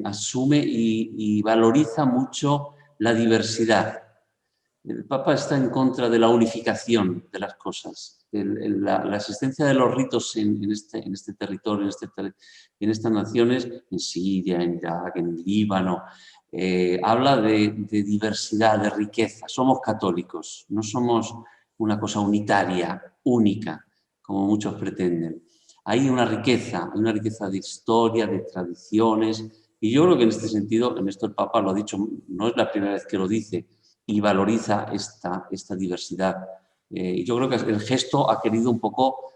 asume y valoriza mucho la diversidad. El Papa está en contra de la unificación de las cosas. La existencia de los ritos en este territorio, en estas naciones, en Siria, en Irak, en Líbano, habla de diversidad, de riqueza. Somos católicos, no somos una cosa unitaria, única, como muchos pretenden. Hay una riqueza de historia, de tradiciones, y yo creo que en este sentido, en esto el Papa lo ha dicho, no es la primera vez que lo dice, y valoriza esta diversidad. Yo creo que el gesto ha querido un poco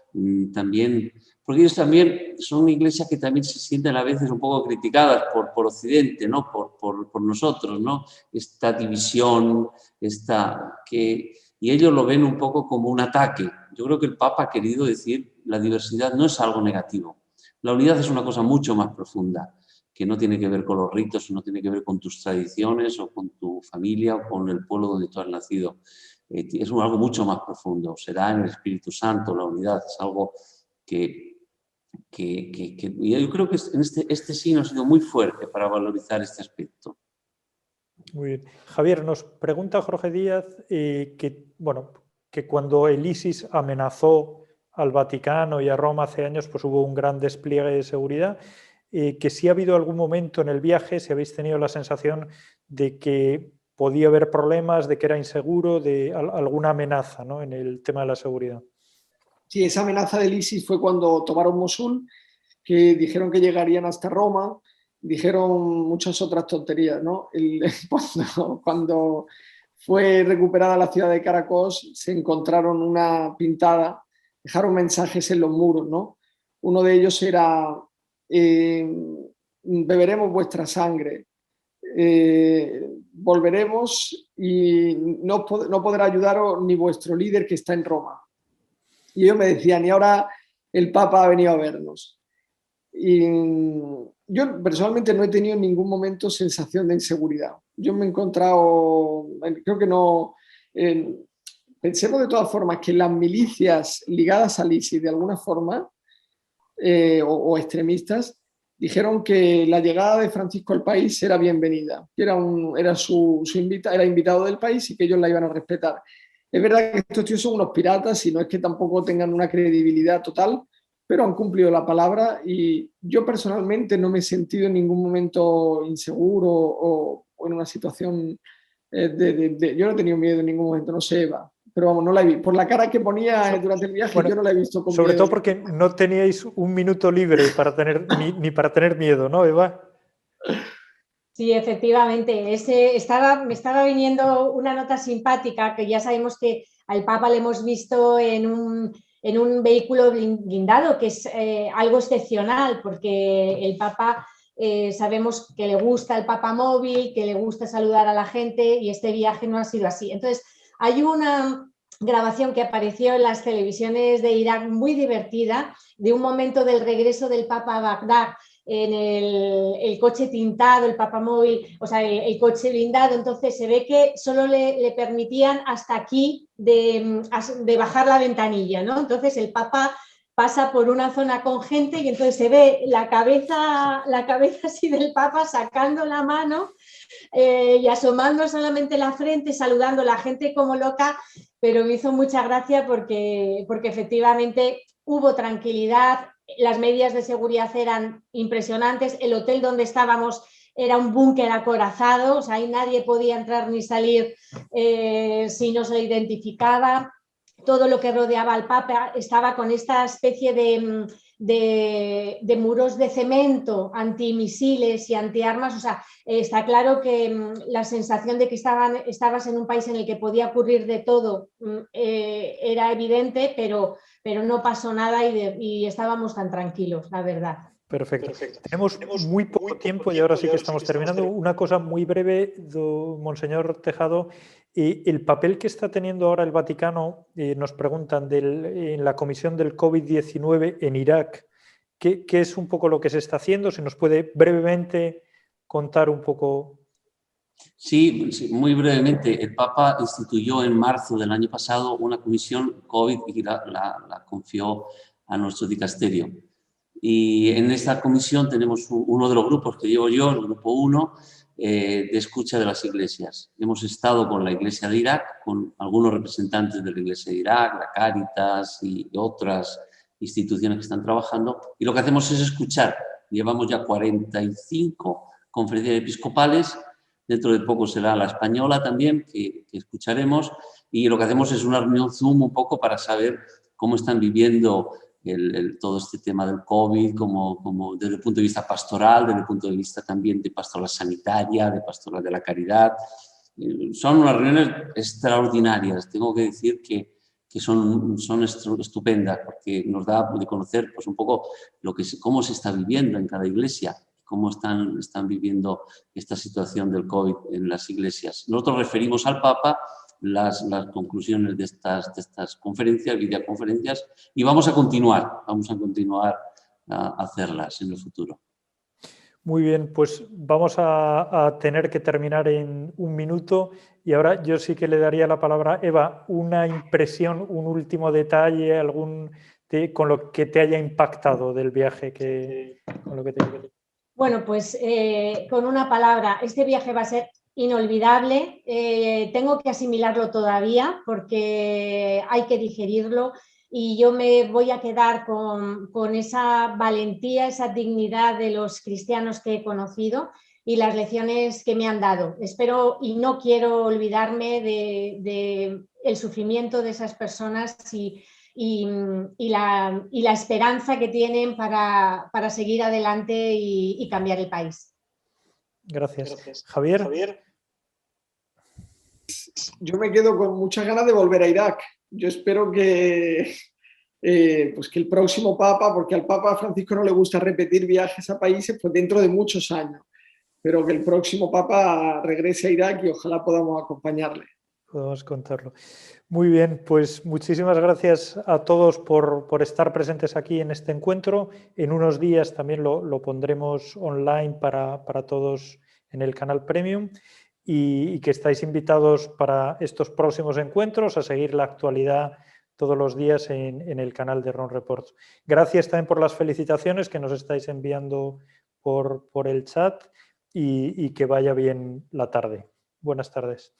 también, porque ellos también son una iglesia que también se sienten a veces un poco criticadas por Occidente, ¿no? por nosotros, ¿no? Esta división, y ellos lo ven un poco como un ataque. Yo creo que el Papa ha querido decir la diversidad no es algo negativo. La unidad es una cosa mucho más profunda, que no tiene que ver con los ritos, no tiene que ver con tus tradiciones o con tu familia o con el pueblo donde tú has nacido. Es algo mucho más profundo. Será en el Espíritu Santo la unidad, es algo que yo creo que este signo ha sido muy fuerte para valorizar este aspecto. Muy bien. Javier, nos pregunta Jorge Díaz que cuando el ISIS amenazó al Vaticano y a Roma hace años, pues hubo un gran despliegue de seguridad. Que si ha habido algún momento en el viaje, si habéis tenido la sensación de que podía haber problemas, de que era inseguro, de alguna amenaza, ¿no?, en el tema de la seguridad. Sí, esa amenaza del ISIS fue cuando tomaron Mosul, que dijeron que llegarían hasta Roma, dijeron muchas otras tonterías, ¿no? Cuando fue recuperada la ciudad de Caracas, se encontraron una pintada, dejaron mensajes en los muros, ¿no? Uno de ellos era: beberemos vuestra sangre, volveremos y no podrá ayudaros ni vuestro líder que está en Roma. Y ellos me decían: y ahora el Papa ha venido a vernos. Y yo personalmente no he tenido en ningún momento sensación de inseguridad. Yo me he encontrado, creo que no, pensemos de todas formas que las milicias ligadas al ISIS de alguna forma o extremistas dijeron que la llegada de Francisco al país era bienvenida, que era invitado del país y que ellos la iban a respetar. Es verdad que estos tíos son unos piratas y no es que tampoco tengan una credibilidad total, pero han cumplido la palabra y yo personalmente no me he sentido en ningún momento inseguro o en una situación yo no he tenido miedo en ningún momento, no sé, Eva. Pero vamos, no la he visto. Por la cara que ponía durante el viaje, yo no la he visto con sobre miedo. todo porque no teníais un minuto libre para tener, ni para tener miedo, ¿no, Eva? Sí, efectivamente. Me estaba viniendo una nota simpática, que ya sabemos que al Papa le hemos visto en un vehículo blindado, que es algo excepcional, porque el Papa sabemos que le gusta el papamóvil, que le gusta saludar a la gente, y este viaje no ha sido así. Entonces, hay una grabación que apareció en las televisiones de Irak muy divertida, de un momento del regreso del Papa a Bagdad, en el coche tintado, el papamóvil, o sea, el coche blindado. Entonces se ve que solo le permitían hasta aquí de bajar la ventanilla, ¿no? Entonces el Papa pasa por una zona con gente y entonces se ve la cabeza así del Papa sacando la mano y asomando solamente la frente, saludando a la gente como loca, pero me hizo mucha gracia porque efectivamente hubo tranquilidad, las medidas de seguridad eran impresionantes, el hotel donde estábamos era un búnker acorazado, o sea, ahí nadie podía entrar ni salir si no se identificaba. Todo lo que rodeaba al Papa estaba con esta especie de muros de cemento antimisiles y antiarmas. O sea, está claro que la sensación de que estabas en un país en el que podía ocurrir de todo era evidente, pero no pasó nada y estábamos tan tranquilos, la verdad. Perfecto. Tenemos muy poco tiempo y ahora sí que estamos terminando. Una cosa muy breve, Monseñor Tejado. El papel que está teniendo ahora el Vaticano, nos preguntan, en la comisión del COVID-19 en Irak, ¿qué es un poco lo que se está haciendo? ¿Se nos puede brevemente contar un poco? Sí, muy brevemente. El Papa instituyó en marzo del año pasado una comisión COVID y la confió a nuestro dicasterio. Y en esta comisión tenemos uno de los grupos que llevo yo, el grupo 1, de escucha de las iglesias. Hemos estado con la Iglesia de Irak, con algunos representantes de la Iglesia de Irak, la Cáritas y otras instituciones que están trabajando, y lo que hacemos es escuchar. Llevamos ya 45 conferencias episcopales, dentro de poco será la española también, que escucharemos, y lo que hacemos es una reunión Zoom un poco para saber cómo están viviendo todo este tema del COVID, como desde el punto de vista pastoral, desde el punto de vista también de pastoral sanitaria, de pastoral de la caridad. Son unas reuniones extraordinarias, tengo que decir que son estupendas, porque nos da de conocer pues, un poco cómo se está viviendo en cada iglesia, cómo están viviendo esta situación del COVID en las iglesias. Nosotros referimos al Papa las conclusiones de estas conferencias, videoconferencias, y vamos a continuar a hacerlas en el futuro. Muy bien, pues vamos a tener que terminar en un minuto y ahora yo sí que le daría la palabra a Eva, una impresión, un último detalle, con lo que te haya impactado del viaje, con lo que te... Bueno, pues con una palabra, este viaje va a ser inolvidable. Tengo que asimilarlo todavía porque hay que digerirlo y yo me voy a quedar con esa valentía, esa dignidad de los cristianos que he conocido y las lecciones que me han dado. Espero y no quiero olvidarme del sufrimiento de esas personas y la esperanza que tienen para seguir adelante y cambiar el país. Gracias. Javier. Yo me quedo con muchas ganas de volver a Irak. Yo espero que el próximo Papa, porque al Papa Francisco no le gusta repetir viajes a países, pues dentro de muchos años, pero que el próximo Papa regrese a Irak y ojalá podamos acompañarle. Podemos contarlo. Muy bien, pues muchísimas gracias a todos por estar presentes aquí en este encuentro. En unos días también lo pondremos online para todos en el canal Premium y que estáis invitados para estos próximos encuentros a seguir la actualidad todos los días en el canal de Ron Reports. Gracias también por las felicitaciones que nos estáis enviando por el chat y que vaya bien la tarde. Buenas tardes.